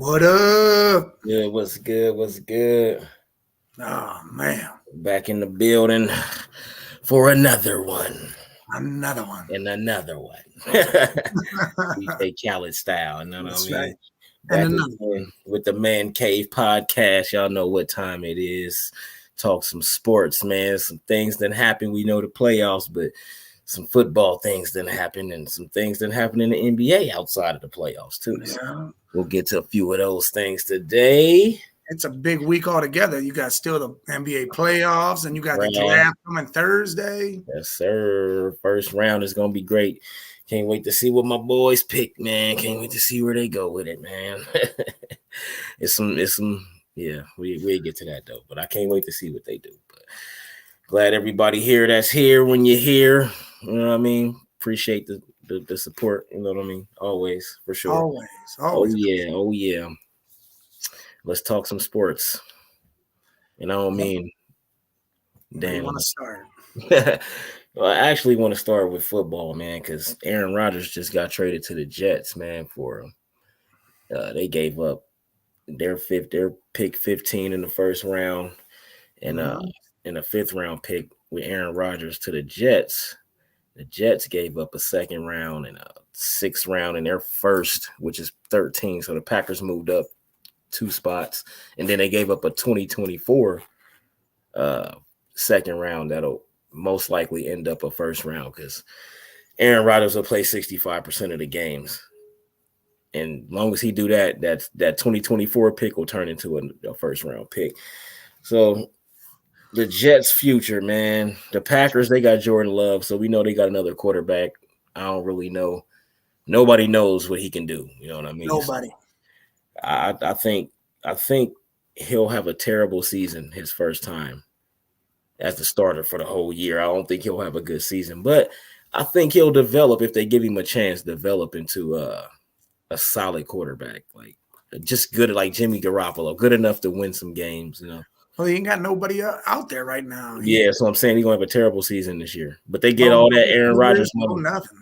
What up? Good, what's good? What's good? Oh man, Back in the building for another one another one. and another one. DJ Khaled style, you know what I That's mean? right. And Back another. again with the Man Cave podcast. Y'all know what time it is. Talk some sports, man. Some things that happen. We know the playoffs, but some football things that happen and some things that happen in the NBA outside of the playoffs too. So Yeah, we'll get to a few of those things today. it's a big week altogether. You got still the NBA playoffs, and you got the Right. draft coming Thursday. Yes, sir. First round is gonna be great. Can't wait to see what my boys pick, man. Can't wait to see where they go with it, man. it's some yeah, we'll get to that though. But I can't wait to see what they do. But glad everybody here that's here when you're here. You know what I mean? Appreciate the support, you know what I mean? Always, for sure. Always, Oh always. yeah, oh yeah. Let's talk some sports. And I don't mean Where you damn. want to start? Well, I actually want to start with football, man, because Aaron Rodgers just got traded to the Jets, man. For they gave up their pick 15 in the first round, and Mhm. in a fifth round pick with Aaron Rodgers to the Jets. The Jets gave up a second round and a sixth round in their first, which is 13. So the Packers moved up 2 spots, and then they gave up a 2024 second round that'll most likely end up a first round because Aaron Rodgers will play 65% of the games. And long as he do that, that 2024 pick will turn into a first round pick. So the Jets' future, man. The Packers, they got Jordan Love, so we know they got another quarterback. I don't really know. Nobody knows what he can do. You know what I mean? So Nobody. I think he'll have a terrible season his first time as the starter for the whole year. I don't think he'll have a good season, but I think he'll develop if they give him a chance. Develop into a solid quarterback, like just good, like Jimmy Garoppolo, good enough to win some games. You know. Well, he ain't got nobody out there right now. Yeah, so I'm saying he's gonna have a terrible season this year. But they get No all that Aaron Rodgers no money. nothing.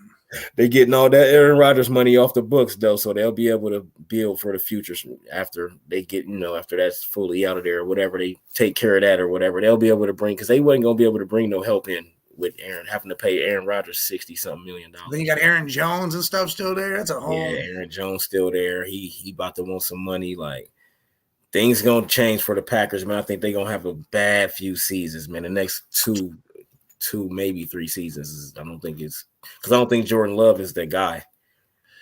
They getting all that Aaron Rodgers money off the books though, so they'll be able to build for the future after they get, after that's fully out of there or whatever. They take care of that or whatever. They'll be able to bring because they wasn't gonna be able to bring no help in with Aaron having to pay Aaron Rodgers $60-something million. Then you got Aaron Jones and stuff still there. That's a whole. Yeah, Aaron Jones still there. He about to want some money. Like things gonna change for the Packers, man. I think they're gonna have a bad few seasons, man. The next two, maybe 3 seasons. I don't think it's because I don't think Jordan Love is that guy.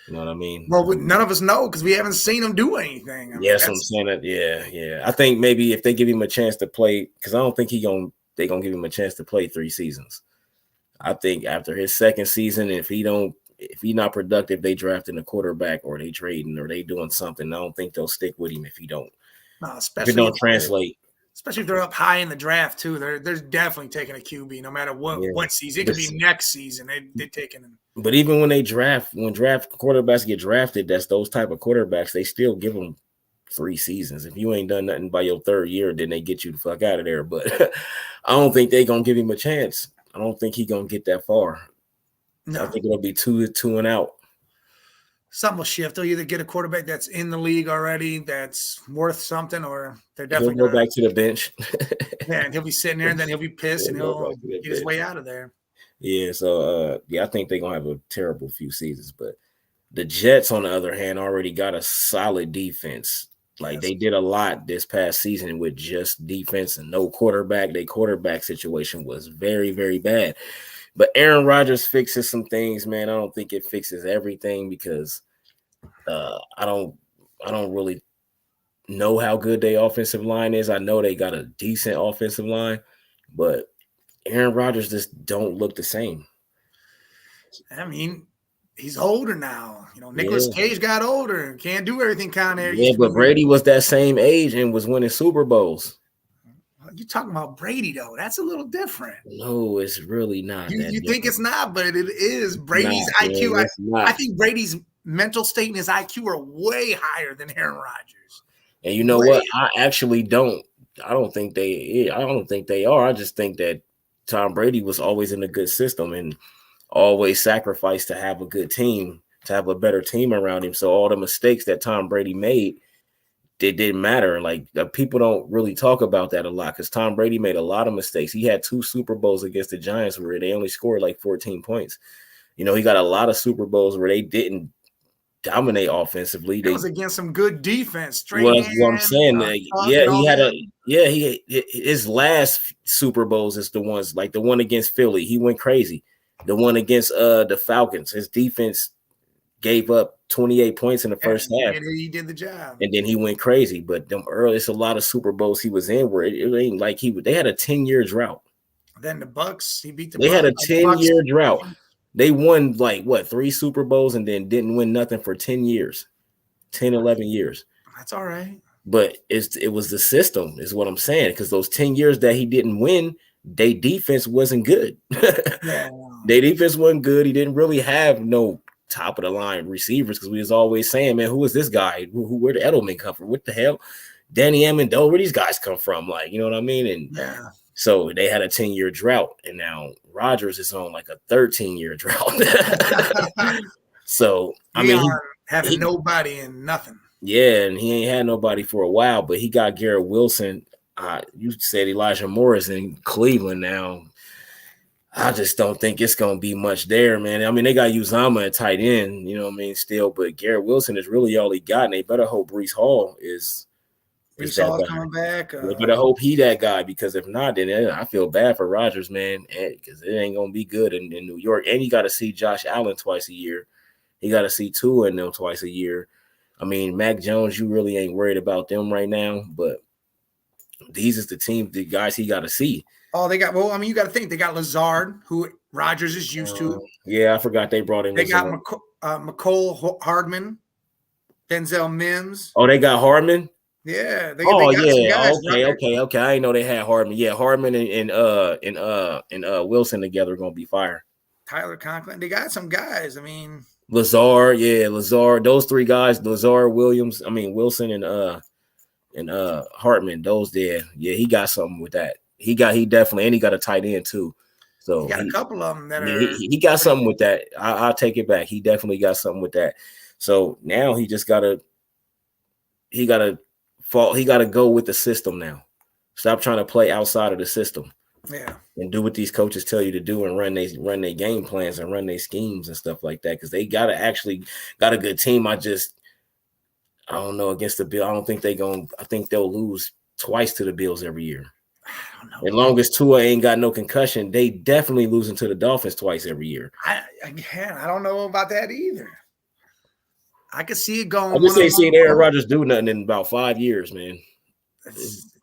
You know what I mean? Well, none of us know because we haven't seen him do anything. I mean, Yes, I'm saying that. Yeah. I think maybe if they give him a chance to play, because I don't think they gonna give him a chance to play 3 seasons. I think after his second season, if he not productive, they drafting a quarterback or they trading or they doing something. I don't think they'll stick with him if he don't. no, If it don't translate. especially if they're up high in the draft too. They're definitely taking a QB no matter what season. It could be next season. They're taking him. But even when draft quarterbacks get drafted, that's those type of quarterbacks. They still give them 3 seasons. If you ain't done nothing by your third year, then they get you the fuck out of there. But I don't think they gonna give him a chance. I don't think he gonna get that far. No. I think it'll be two and out. Something will shift. They'll either get a quarterback that's in the league already that's worth something, or they're definitely He'll go back to the bench. Yeah, and he'll be sitting there, and then he'll be pissed, and he'll get his way out of there. Yeah, so I think they're gonna have a terrible few seasons. But the Jets, on the other hand, already got a solid defense. Like they did a lot this past season with just defense and no quarterback. Their quarterback situation was very, very bad. But Aaron Rodgers fixes some things, man. I don't think it fixes everything because I don't really know how good their offensive line is. I know they got a decent offensive line, but Aaron Rodgers just don't look the same. I mean, he's older now. Nicolas Cage got older and can't do everything kind of. Yeah, but Brady was that same age and was winning Super Bowls. You're talking about Brady, though. That's a little different. No, it's really not. You think it's not, but it is. Brady's IQ. I think Brady's mental state and his IQ are way higher than Aaron Rodgers. And you know what? I actually don't. I don't think they are. I just think that Tom Brady was always in a good system and always sacrificed to have a good team, to have a better team around him. So all the mistakes that Tom Brady made, it didn't matter. Like people don't really talk about that a lot because Tom Brady made a lot of mistakes. He had 2 Super Bowls against the Giants where they only scored like 14 points. You know, he got a lot of Super Bowls where they didn't dominate offensively. It was against some good defense. Well, that's what I'm saying. His last Super Bowls is the ones like the one against Philly. He went crazy. The one against the Falcons, his defense gave up 28 points in the first half. And he did the job. And then he went crazy. But them earliest, a lot of Super Bowls he was in where it ain't like they had a 10-year drought. Then the Bucks, he beat the Bucks. They had a 10-year drought. They won like 3 Super Bowls and then didn't win nothing for 10 years, 10, 11 years. That's all right. But it was the system is what I'm saying. Because those 10 years that he didn't win, their defense wasn't good. Their defense wasn't good. He didn't really have no top of the line receivers because we was always saying, man, who is this guy? Where did Edelman come from? What the hell? Danny Amendola, where these guys come from? Like, you know what I mean? And so they had a 10-year drought, and now Rodgers is on like a 13-year drought. So I mean, having nobody and nothing. Yeah, and he ain't had nobody for a while, but he got Garrett Wilson. You said Elijah Morris in Cleveland now. I just don't think it's going to be much there, man. I mean, they got Uzama at tight end, you know what I mean, still, but Garrett Wilson is really all he got, and they better hope Breece Hall is Breece Hall coming back. They better hope he that guy, because if not, then I feel bad for Rodgers, man, because it ain't going to be good in New York. And you got to see Josh Allen twice a year. You got to see Tua and them twice a year. I mean, Mac Jones, you really ain't worried about them right now, but these is the guys he got to see. Oh, you got to think they got Lazard, who Rodgers is used to. Yeah, I forgot they brought in. They got McCole Hardman, Denzel Mims. Oh, they got Hardman. Yeah. They got some guys, okay. I didn't know they had Hardman. Yeah, Hardman and Wilson together are gonna be fire. Tyler Conklin. They got some guys. I mean, Lazard. Those 3 guys, Lazard, Wilson, and Hartman. Those there. Yeah, he got something with that. He definitely, and he got a tight end too. So he got a couple of them that are. He got something with that. I'll take it back. He definitely got something with that. So now he just gotta go with the system now. Stop trying to play outside of the system. Yeah. And do what these coaches tell you to do and run their game plans and run their schemes and stuff like that. Because they got a good team. I don't know against the Bills. I think they'll lose twice to the Bills every year. I don't know. As long as Tua ain't got no concussion, they definitely losing to the Dolphins twice every year. I don't know about that either. I could see it going. I just ain't seen Aaron Rodgers do nothing in about 5 years, man.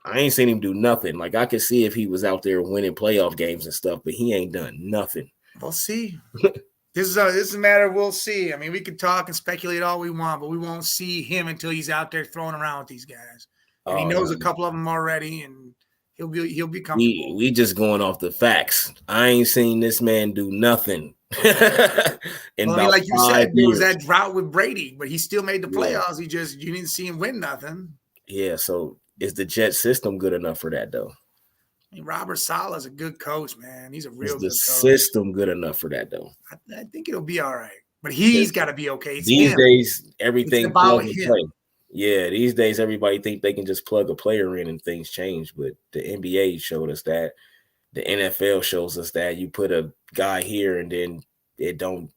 I ain't seen him do nothing. Like, I could see if he was out there winning playoff games and stuff, but he ain't done nothing. We'll see. This is a matter of we'll see. I mean, we can talk and speculate all we want, but we won't see him until he's out there throwing around with these guys. And he knows a couple of them already, and he'll be comfortable. We just going off the facts. I ain't seen this man do nothing. Like you said, there was that drought with Brady, but he still made the playoffs. You didn't see him win nothing. Yeah, so is the Jet system good enough for that, though? I mean, Robert Saleh's a good coach, man. He's a real good coach. Is the system good enough for that, though? I think it'll be all right. But he's got to be okay. These days, everything plug and play. Yeah, these days, everybody think they can just plug a player in and things change. But the NBA showed us that. The NFL shows us that. You put a guy here and then it don't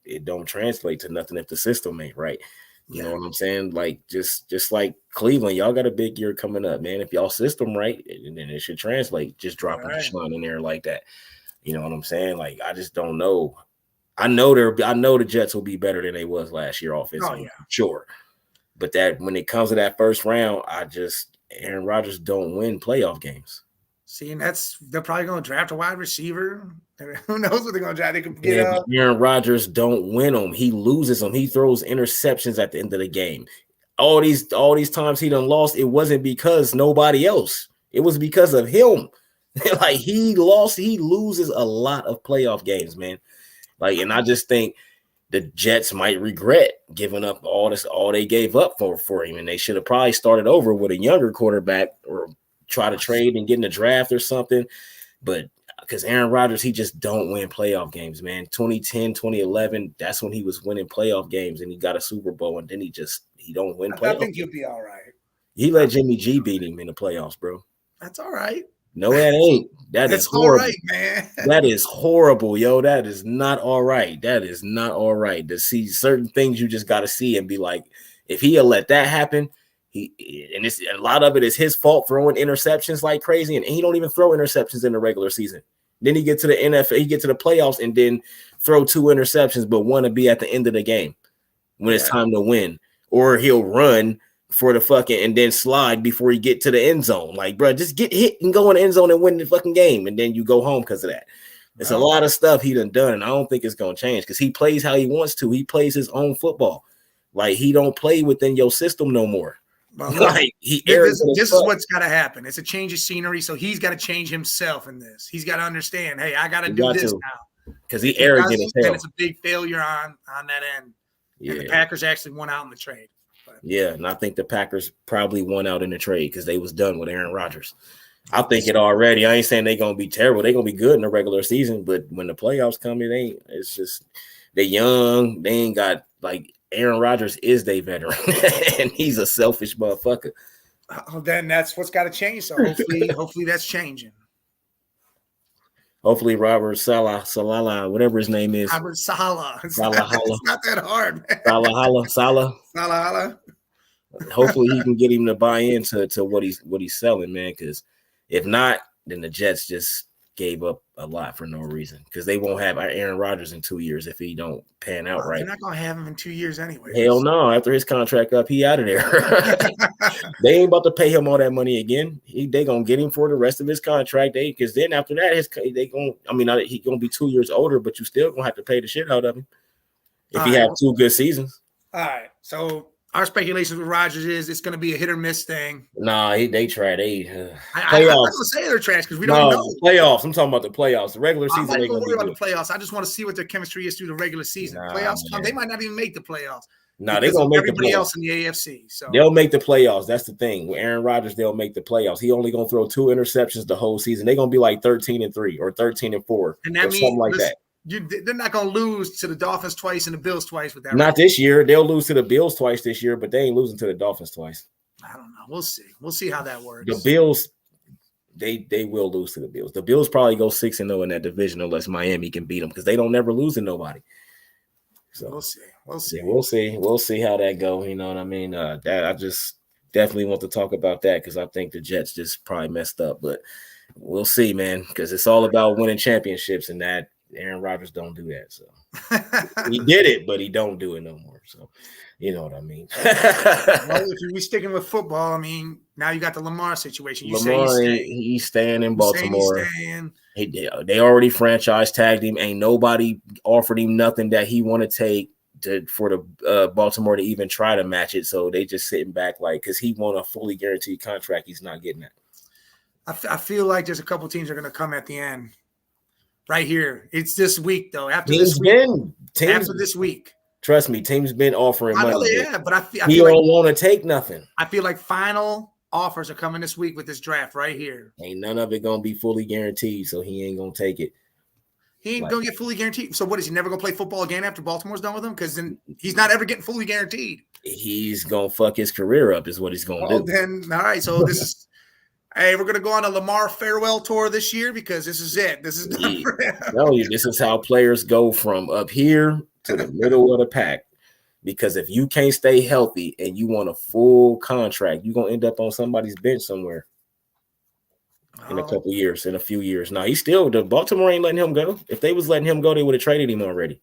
translate to nothing if the system ain't right. You know what I'm saying? Like just like Cleveland, y'all got a big year coming up, man. If y'all system right, then it should translate. Just dropping Deshaun in there like that. You know what I'm saying? Like, I just don't know. I know the Jets will be better than they was last year offensively, sure. But that when it comes to that first round, Aaron Rodgers don't win playoff games. See, and they're probably going to draft a wide receiver. Who knows what they're going to draft? They could get Aaron Rodgers don't win them. He loses them. He throws interceptions at the end of the game. All these times he done lost, it wasn't because nobody else. It was because of him. Like, he loses a lot of playoff games, man. Like, and I just think the Jets might regret giving up all they gave up for him, and they should have probably started over with a younger quarterback or try to trade and get in the draft or something. But because Aaron Rodgers, he just don't win playoff games, man. 2010, 2011, that's when he was winning playoff games, and he got a Super Bowl, and then he don't win playoff games. I think he'll be all right. He let Jimmy G beat him in the playoffs, bro. That's all right. No, that ain't. That's horrible. All right, man. That is horrible, yo. That is not all right. That is not all right. To see certain things, you just got to see and be like, if he'll let that happen, it's a lot of it is his fault throwing interceptions like crazy, and he don't even throw interceptions in the regular season. Then he get to the NFL, he get to the playoffs, and then throw 2 interceptions, but want to be at the end of the game when it's time to win, or he'll run for the fucking and then slide before you get to the end zone. Like, bro, just get hit and go in the end zone and win the fucking game, and then you go home because of that. It's a lot of stuff he done, and I don't think it's gonna change because he plays how he wants to. He plays his own football. Like, he don't play within your system no more. Well, like this is what's got to happen. It's a change of scenery, so he's got to change himself in this. He's got to understand, hey, I got to do this now because he arrogant as hell. And it's a big failure on that end. Yeah. And the Packers actually won out in the trade. Yeah, and I think the Packers probably won out in the trade because they was done with Aaron Rodgers. I think it already. I ain't saying they're gonna be terrible. They're gonna be good in the regular season, but when the playoffs come, it ain't. It's just they're young. They ain't got like Aaron Rodgers is their veteran, and he's a selfish motherfucker. Then that's what's got to change. So hopefully that's changing. Hopefully Robert Saleh, whatever his name is. Robert Saleh. It's not that hard, man. Saleh. Hopefully he can get him to buy into what he's selling, man. Because if not, then the Jets just gave up a lot for no reason. Because they won't have Aaron Rodgers in 2 years if he don't pan out right. They're not gonna have him in 2 years anyway. Hell no! After his contract up, he out of there. They ain't about to pay him all that money again. They gonna get him for the rest of his contract. Because then after that, he gonna be 2 years older, but you still gonna have to pay the shit out of him if he have 2 good seasons. All right, so our speculations with Rodgers is it's going to be a hit or miss thing. Nah, they try. I'm not going to say they're trash because we don't know. Playoffs. I'm talking about the playoffs. The regular season. I'm not going to worry about the playoffs. I just want to see what their chemistry is through the regular season. Playoffs come. They might not even make the playoffs. Nah, they're going to make the playoffs. Everybody else in the AFC. So they'll make the playoffs. That's the thing. With Aaron Rodgers, they'll make the playoffs. He only going to throw 2 interceptions the whole season. They're going to be like 13-3 or 13-4. And that means something like that. They're not going to lose to the Dolphins twice and the Bills twice with that. Not this year. They'll lose to the Bills twice this year, but they ain't losing to the Dolphins twice. I don't know. We'll see. We'll see how that works. The Bills, they will lose to the Bills. The Bills probably go 6-0 in that division unless Miami can beat them because they don't never lose to nobody. So we'll see. We'll see how that go. You know what I mean? That I just definitely want to talk about that because I think the Jets just probably messed up, but we'll see, man. Because it's all about winning championships, and that Aaron Rodgers don't do that. So he did it, but he don't do it no more. So you know what I mean. Well, if you're sticking with football, I mean, now you got the Lamar situation. He's staying in Baltimore. They already franchise tagged him. Ain't nobody offered him nothing that he want to take for the Baltimore to even try to match it. So they just sitting back like because he want a fully guaranteed contract. He's not getting that. I feel like there's a couple teams are going to come at the end. Right here. It's this week, though. After this week. Trust me, teams been offering money. But I feel he don't want to take nothing. I feel like final offers are coming this week with this draft right here. Ain't none of it going to be fully guaranteed, so he ain't going to take it. He ain't going to get fully guaranteed. So what, is he never going to play football again after Baltimore's done with him? Because then he's not ever getting fully guaranteed. He's going to fuck his career up is what he's going to do. Then, all right, so this is – hey, we're going to go on a Lamar farewell tour this year because this is it. This is done for him. No, this is how players go from up here to the middle of the pack. Because if you can't stay healthy and you want a full contract, you're going to end up on somebody's bench somewhere in a couple years, in a few years. Now, the Baltimore ain't letting him go. If they was letting him go, they would have traded him already.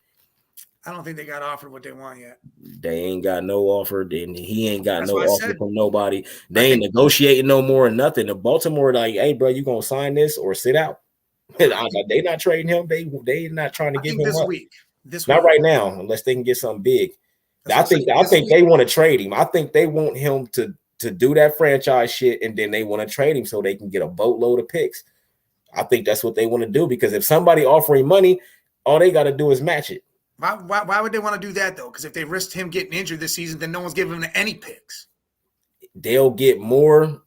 I don't think they got offered what they want yet. They ain't got no offer. And he ain't got no offer from nobody. They ain't negotiating no more or nothing. The Baltimore like, hey, bro, you going to sign this or sit out? They not trading him. They not trying to give him this up. Week. Not right now, unless they can get something big. I think they want to trade him. I think they want him to do that franchise shit, and then they want to trade him so they can get a boatload of picks. I think that's what they want to do because if somebody offering money, all they got to do is match it. Why would they want to do that, though? Because if they risked him getting injured this season, then no one's giving him any picks. They'll get more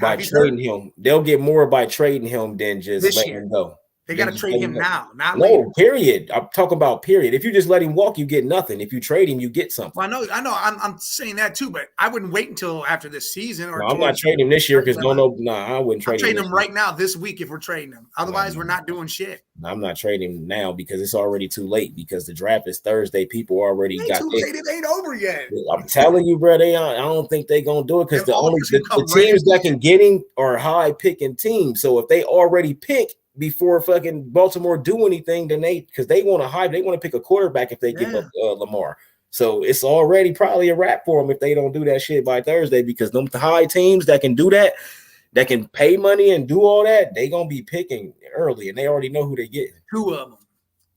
by trading him. They'll get more by trading him than just letting him go. They got to trade him now, not no, later. Period. I'm talking about period. If you just let him walk, you get nothing. If you trade him, you get something. Well, I know. I'm saying that too, but I wouldn't wait until after this season. Or I'm not trading him this year because I wouldn't trade him. Trading him right now this week if we're trading him. Otherwise, we're not doing shit. I'm not trading him now because it's already too late. Because the draft is Thursday. People already got too late. It ain't over yet. I'm telling you, bro. I don't think they're gonna do it because the teams that can get him are high picking teams. So if they already pick before fucking Baltimore do anything, then they want to pick a quarterback if they give up Lamar. So it's already probably a wrap for them if they don't do that shit by Thursday, because them high teams that can do that can pay money and do all that, they gonna be picking early and they already know who they get. Two of them.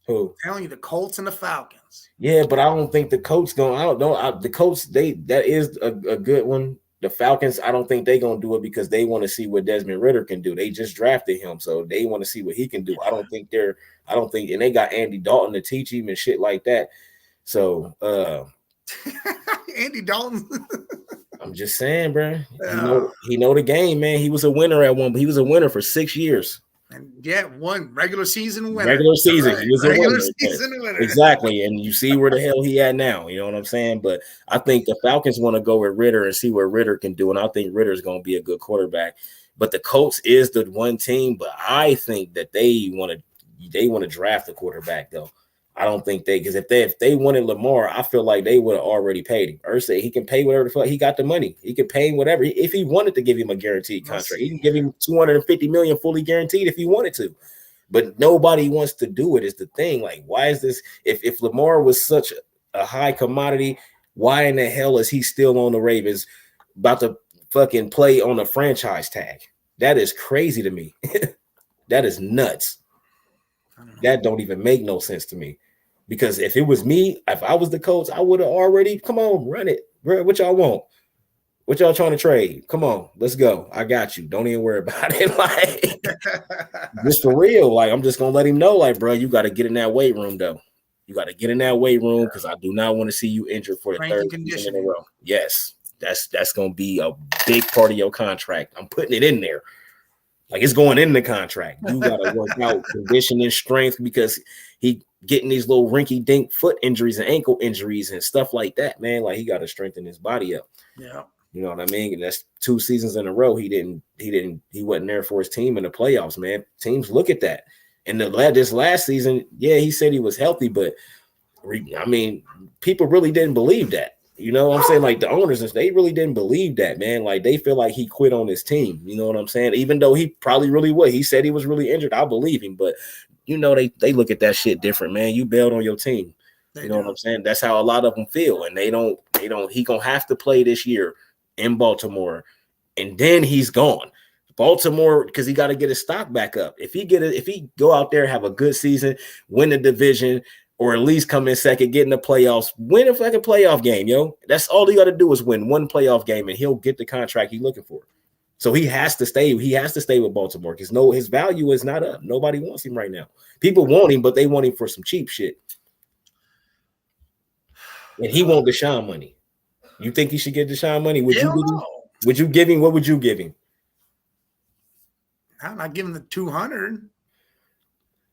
Who? I'm telling you, the Colts and the Falcons. Yeah, but I don't think the Colts going. I don't know. The Colts, that is a good one. The Falcons, I don't think they're going to do it because they want to see what Desmond Ridder can do. They just drafted him, so they want to see what he can do. I don't think, and they got Andy Dalton to teach him and shit like that. So, Andy Dalton. I'm just saying, bro. He know the game, man. He was a winner at one. He was a winner for 6 years. And one regular season winner. Regular season. Right. He was regular season winner. Exactly. And you see where the hell he at now. You know what I'm saying? But I think the Falcons want to go with Ridder and see what Ridder can do. And I think Ridder's going to be a good quarterback. But the Colts is the one team. But I think that they want to draft a quarterback, though. I don't think because if they wanted Lamar, I feel like they would have already paid him. Irsay, he can pay whatever the fuck. He got the money. He can pay him whatever. If he wanted to give him a guaranteed contract, he can give him $250 million fully guaranteed if he wanted to. But nobody wants to do it is the thing. Like, why is this? If Lamar was such a high commodity, why in the hell is he still on the Ravens about to fucking play on a franchise tag? That is crazy to me. That is nuts. That don't even make no sense to me. Because if it was me, if I was the coach, I would have already, come on, run it. Bro, what y'all want? What y'all trying to trade? Come on, let's go. I got you. Don't even worry about it. Like, just for real. Like, I'm just going to let him know, like, bro, you got to get in that weight room, though. You got to get in that weight room because I do not want to see you injured for the third season in a row. Yes, that's going to be a big part of your contract. I'm putting it in there. Like, it's going in the contract. You got to work out conditioning, strength, because he getting these little rinky-dink foot injuries and ankle injuries and stuff like that, man. Like, he got to strengthen his body up. Yeah. You know what I mean? And that's 2 seasons in a row. He wasn't there for his team in the playoffs, man. Teams look at that. And this last season, yeah, he said he was healthy, but I mean, people really didn't believe that. You know what I'm saying? Like, the owners, they really didn't believe that, man. Like, they feel like he quit on his team. You know what I'm saying? Even though he probably really would. He said he was really injured. I believe him. But, you know, they look at that shit different, man. You bailed on your team. You know what I'm saying? That's how a lot of them feel. And they don't. He going to have to play this year in Baltimore. And then he's gone. Baltimore, because he got to get his stock back up. If he go out there, have a good season, win the division, or at least come in second, get in the playoffs, win a fucking playoff game, yo. That's all he got to do is win one playoff game, and he'll get the contract he's looking for. So he has to stay. He has to stay with Baltimore because his value is not up. Nobody wants him right now. People want him, but they want him for some cheap shit. And he want Deshaun money. You think he should get Deshaun money? Would you give him? What would you give him? I'm not giving the 200.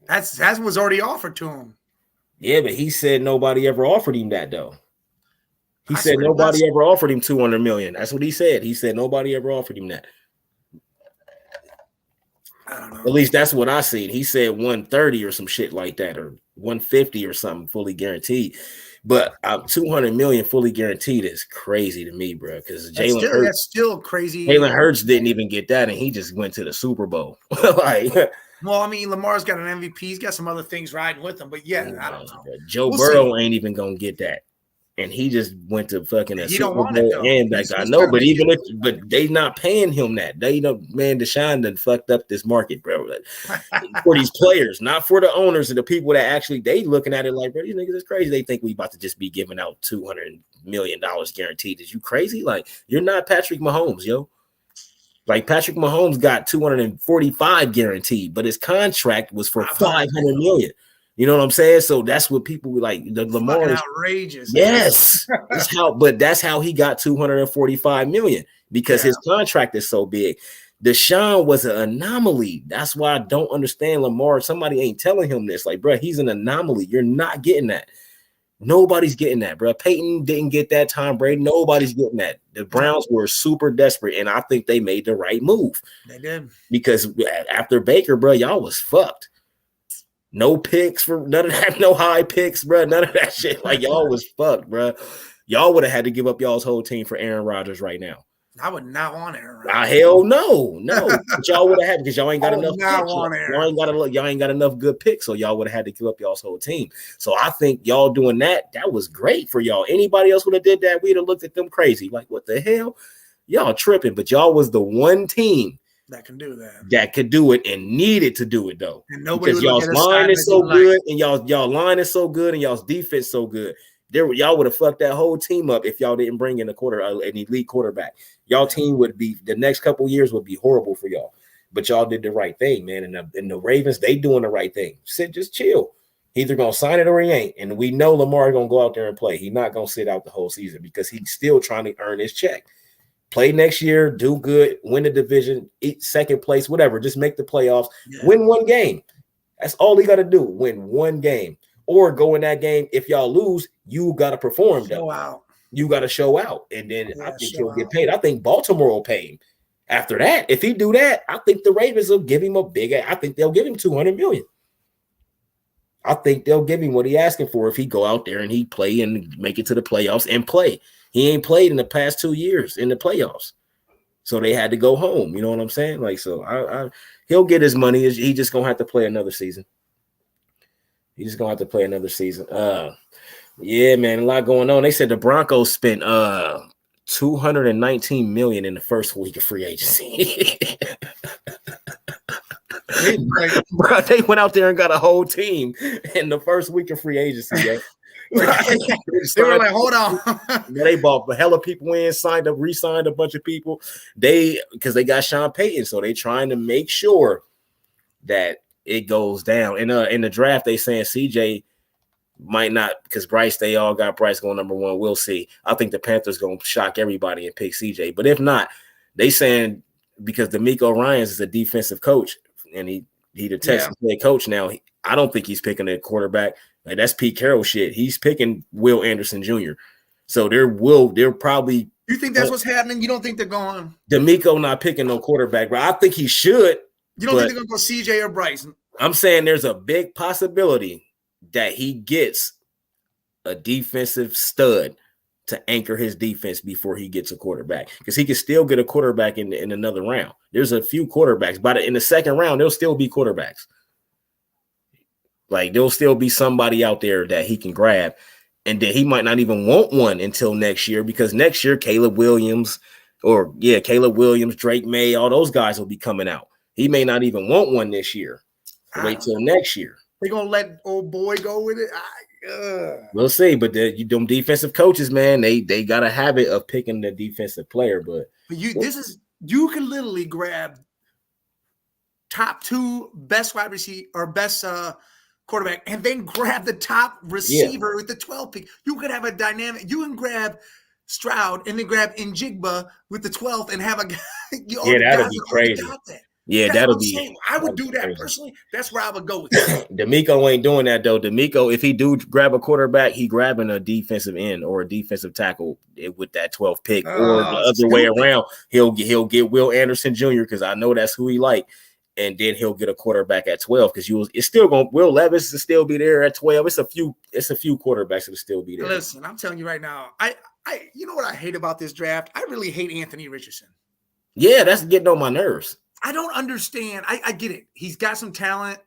That's what's already offered to him. Yeah, but he said nobody ever offered him that, though. He said nobody ever offered him $200 million. That's what he said. He said nobody ever offered him that. I don't know. At least that's what I seen. He said 130 or some shit like that, or 150 or something fully guaranteed. But $200 million fully guaranteed is crazy to me, bro. Because that's still crazy. Jalen Hurts didn't even get that, and he just went to the Super Bowl. Like, well, I mean, Lamar's got an MVP. He's got some other things riding with him, but yeah, I don't know. Joe Burrow ain't even gonna get that, and he just went to fucking a Super Bowl and that guy. No, but but they not paying him that. They man, Deshaun done fucked up this market, bro. Like, for these players, not for the owners and the people that actually they looking at it like, bro, these niggas is crazy. They think we about to just be giving out $200 million guaranteed. Is you crazy? Like, you're not Patrick Mahomes, yo. Like, Patrick Mahomes got 245 guaranteed, but his contract was for $500 million. You know what I'm saying? So that's what people like. The Lamar is outrageous. Yes, that's how he got 245 million because his contract is so big. Deshaun was an anomaly. That's why I don't understand Lamar. Somebody ain't telling him this. Like, bro, he's an anomaly. You're not getting that. Nobody's getting that, bro. Peyton didn't get that. Tom Brady. Nobody's getting that. The Browns were super desperate, and I think they made the right move. They did. Because after Baker, bro, y'all was fucked. No picks for none of that. No high picks, bro. None of that shit. Like, y'all was fucked, bro. Y'all would have had to give up y'all's whole team for Aaron Rodgers right now. I would not want Aaron Rodgers. Hell no. But y'all would have had because y'all ain't got enough. Y'all ain't got enough good picks, so y'all would have had to give up y'all's whole team. So I think y'all doing that was great for y'all. Anybody else would have did that, we'd have looked at them crazy. Like, what the hell? Y'all tripping, but y'all was the one team that can do that. That could do it and needed to do it though. And nobody because y'all's line is so good, and y'all line is so good, and y'all's defense so good. Y'all would have fucked that whole team up if y'all didn't bring in an elite quarterback. Y'all team would be the next couple years would be horrible for y'all. But y'all did the right thing, man. And the Ravens, they doing the right thing. Just chill. He either gonna sign it or he ain't. And we know Lamar gonna go out there and play. He's not gonna sit out the whole season because he's still trying to earn his check. Play next year, do good, win the division, eat second place, whatever. Just make the playoffs, win one game. That's all he got to do. Win one game. Or go in that game. If y'all lose, you got to perform. Show out. You got to show out. And then I think he'll get paid. I think Baltimore will pay him. After that, if he do that, I think the Ravens will give him I think they'll give him $200 million. I think they'll give him what he asking for if he go out there and he play and make it to the playoffs and play. He ain't played in the past 2 years in the playoffs. So they had to go home. You know what I'm saying? Like, so he'll get his money. He just going to have to play another season. He's just going to have to play another season. Yeah, man, a lot going on. They said the Broncos spent $219 million in the first week of free agency. Bro, they went out there and got a whole team in the first week of free agency. Yeah. They were like, hold on. They bought a hell of people in, re-signed a bunch of people. Because they got Sean Payton, so they trying to make sure that it goes down. In the draft, they saying CJ might not, because they all got Bryce going number one. We'll see. I think the Panthers gonna shock everybody and pick CJ. But if not, they saying because DeMeco Ryans is a defensive coach and he the Texans head coach now. I don't think he's picking a quarterback. Like, that's Pete Carroll shit. He's picking Will Anderson Jr. So they're probably. You think that's what's happening? You don't think they're going? DeMeco not picking no quarterback, bro. I think he should. You don't think they're going to go CJ or Bryce? I'm saying there's a big possibility that he gets a defensive stud to anchor his defense before he gets a quarterback, because he can still get a quarterback in another round. There's a few quarterbacks, but in the second round, there'll still be quarterbacks. Like, there'll still be somebody out there that he can grab, and then he might not even want one until next year, because next year, Caleb Williams, Drake May, all those guys will be coming out. He may not even want one this year. Wait till next year. They're going to let old boy go with it? We'll see, but them defensive coaches, man, they got a habit of picking the defensive player. But you can literally grab top two best wide receiver or best quarterback, and then grab the top receiver with the 12th pick. You could have a dynamic. You can grab Stroud and then grab Njigba with the 12th and have a guy. That'll be crazy. Yeah, that'll be. I would do that personally. That's where I would go with it. DeMeco ain't doing that though. DeMeco, if he do grab a quarterback, he grabbing a defensive end or a defensive tackle with that 12th pick, or the other way around. He'll get Will Anderson Jr. because I know that's who he like, and then he'll get a quarterback at 12 because it's still going. Will Levis will still be there at 12. It's a few quarterbacks that'll still be there. Listen, I'm telling you right now, I you know what I hate about this draft? I really hate Anthony Richardson. Yeah, that's getting on my nerves. I don't understand. I get it. He's got some talent.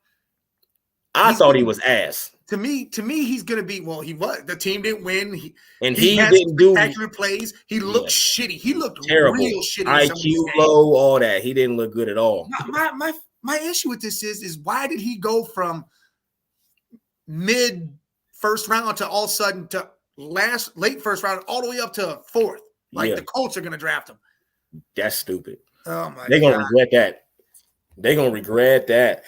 I thought he was ass. To me, he's gonna be. Well, he was. The team didn't win. He didn't do spectacular plays. He looked shitty. He looked terrible. Real shitty. IQ low, all that. He didn't look good at all. My issue with this is why did he go from mid first round to all of a sudden to late first round all the way up to fourth? Like the Colts are gonna draft him. That's stupid. Oh my! They're gonna regret that. They're gonna regret that.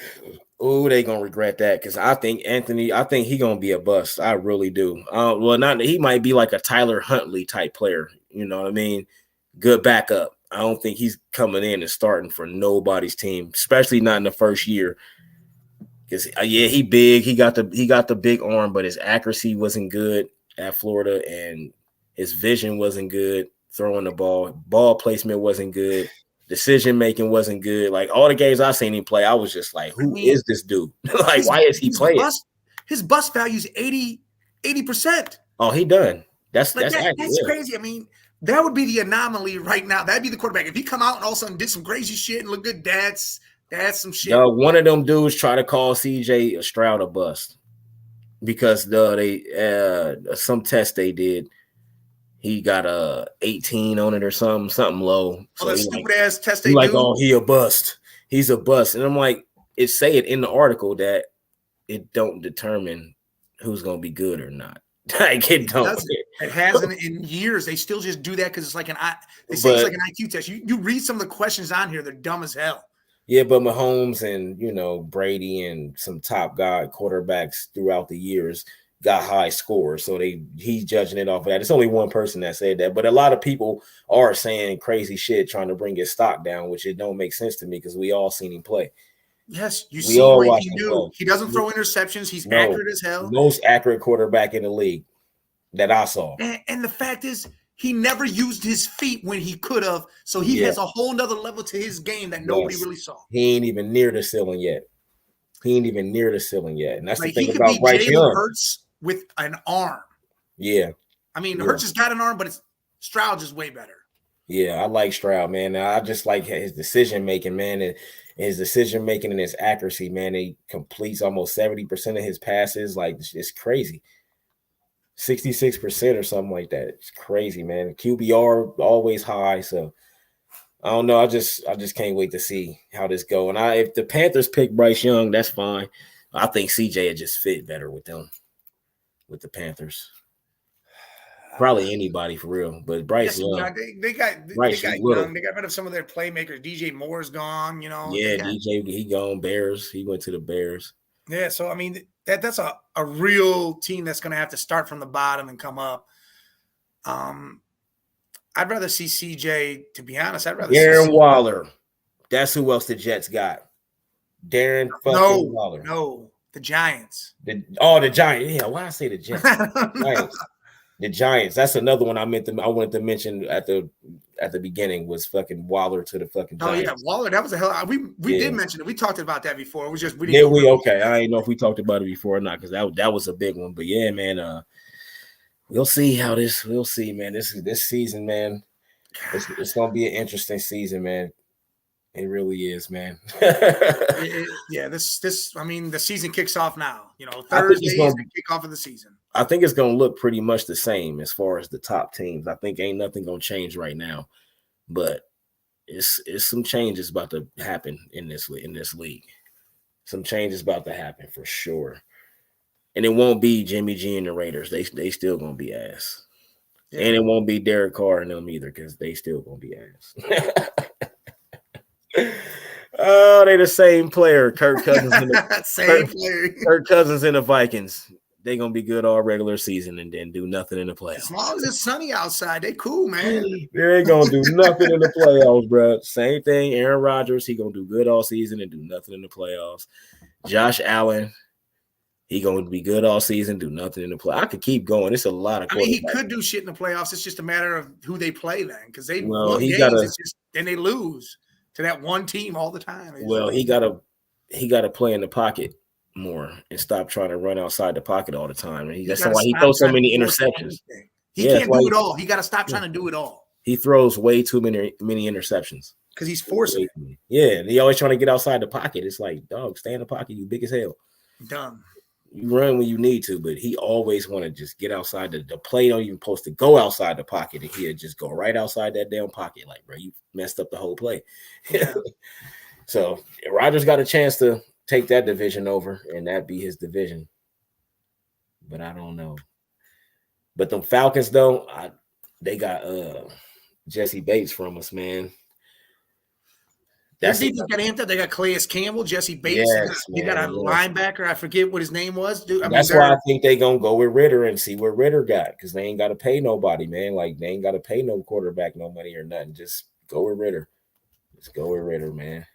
Oh, they're gonna regret that because I think he gonna be a bust. I really do. He might be like a Tyler Huntley type player. You know what I mean? Good backup. I don't think he's coming in and starting for nobody's team, especially not in the first year. Because he big, he got the big arm, but his accuracy wasn't good at Florida, and his vision wasn't good throwing the ball placement wasn't good, decision making wasn't good. Like all the games I seen him play, I was just like, who is this dude? Like, why is he playing? His bust value is 80%. Oh, he done. That's crazy. I mean, that would be the anomaly right now. That'd be the quarterback. If he come out and all of a sudden did some crazy shit and look good, that's some shit. One of them dudes try to call CJ Stroud a bust because some test they did, he got 18 on it or something low. So that stupid ass test they do. Like, oh, he a bust. He's a bust. And I'm like, it say it in the article that it don't determine who's gonna be good or not. Like it don't. It hasn't in years. They still just do that because it's like it's like an IQ test. You read some of the questions on here, they're dumb as hell. Yeah, but Mahomes and Brady and some top guy quarterbacks throughout the years got high scores, so he's judging it off of that. It's only one person that said that, but a lot of people are saying crazy shit trying to bring his stock down, which it don't make sense to me because we all seen him play. Yes, you see, like he doesn't throw interceptions. He's accurate as hell. Most accurate quarterback in the league that I saw. And the fact is, he never used his feet when he could have. So he has a whole nother level to his game that nobody really saw. He ain't even near the ceiling yet. And that's like, the thing about Bryce Young. Hurts with an arm. Yeah. I mean, Hurts has got an arm, but Stroud's is way better. Yeah, I like Stroud, man. I just like his decision making, man. And his decision making and his accuracy, man. He completes almost 70% of his passes. Like, it's crazy. 66% or something like that. It's crazy, man. QBR always high. So I don't know. I just can't wait to see how this go. And if the Panthers pick Bryce Young, that's fine. I think CJ would just fit better with them, with the Panthers. Probably anybody for real, but Bryce Young. They got young. They got rid of some of their playmakers. DJ Moore's gone. Yeah, DJ he gone. Bears. He went to the Bears. Yeah, so I mean that's a real team that's going to have to start from the bottom and come up. I'd rather see CJ. To be honest, I'd rather Darren Waller. That's who else the Jets got. Darren fucking Waller. No, the Giants. The Giants. Yeah, why I say the Jets? Giants. The Giants. That's another one I wanted to mention at the beginning was fucking Waller to the fucking Giants. Oh yeah, Waller. That was a hell. We did mention it. We talked about that before. It was just we didn't. Yeah, okay. I didn't know if we talked about it before or not because that was a big one. But yeah, man. We'll see how this. We'll see, man. This season, man. It's gonna be an interesting season, man. It really is, man. This. I mean, the season kicks off now. Thursday is the kickoff of the season. I think it's gonna look pretty much the same as far as the top teams. I think ain't nothing gonna change right now, but it's some changes about to happen in this league. Some changes about to happen for sure, and it won't be Jimmy G and the Raiders. They still gonna be ass, and it won't be Derek Carr and them either because they still gonna be ass. Oh, they the same player. Kirk Cousins and Kirk Cousins and the Vikings. They gonna be good all regular season and then do nothing in the playoffs. As long as it's sunny outside, they cool, man. They ain't gonna do nothing in the playoffs, bro. Same thing. Aaron Rodgers, he gonna do good all season and do nothing in the playoffs. Josh Allen, he gonna be good all season, do nothing in the playoffs. I could keep going. It's a lot of. I mean, he could do shit in the playoffs. It's just a matter of who they play then, because then they lose to that one team all the time. He gotta play in the pocket more and stop trying to run outside the pocket all the time. And that's why he throws so many interceptions. He can't do it all. He got to stop trying to do it all. He throws way too many interceptions because he's forcing it. Yeah, he always trying to get outside the pocket. It's like, dog, stay in the pocket. You big as hell. Dumb. You run when you need to, but he always want to just get outside the play. Don't even supposed to go outside the pocket, and he'll just go right outside that damn pocket. Like, bro, you messed up the whole play. Yeah. So Rodgers got a chance to take that division over, and that be his division. But I don't know. But the Falcons, though, they got Jesse Bates from us, man. That's even got him. They got Calais Campbell, Jesse Bates. You got a linebacker. I forget what his name was. Dude, that's why I think they gonna go with Ritter and see what Ritter got because they ain't got to pay nobody, man. Like they ain't got to pay no quarterback no money or nothing. Just Go with Ritter. Let's go with Ritter, man.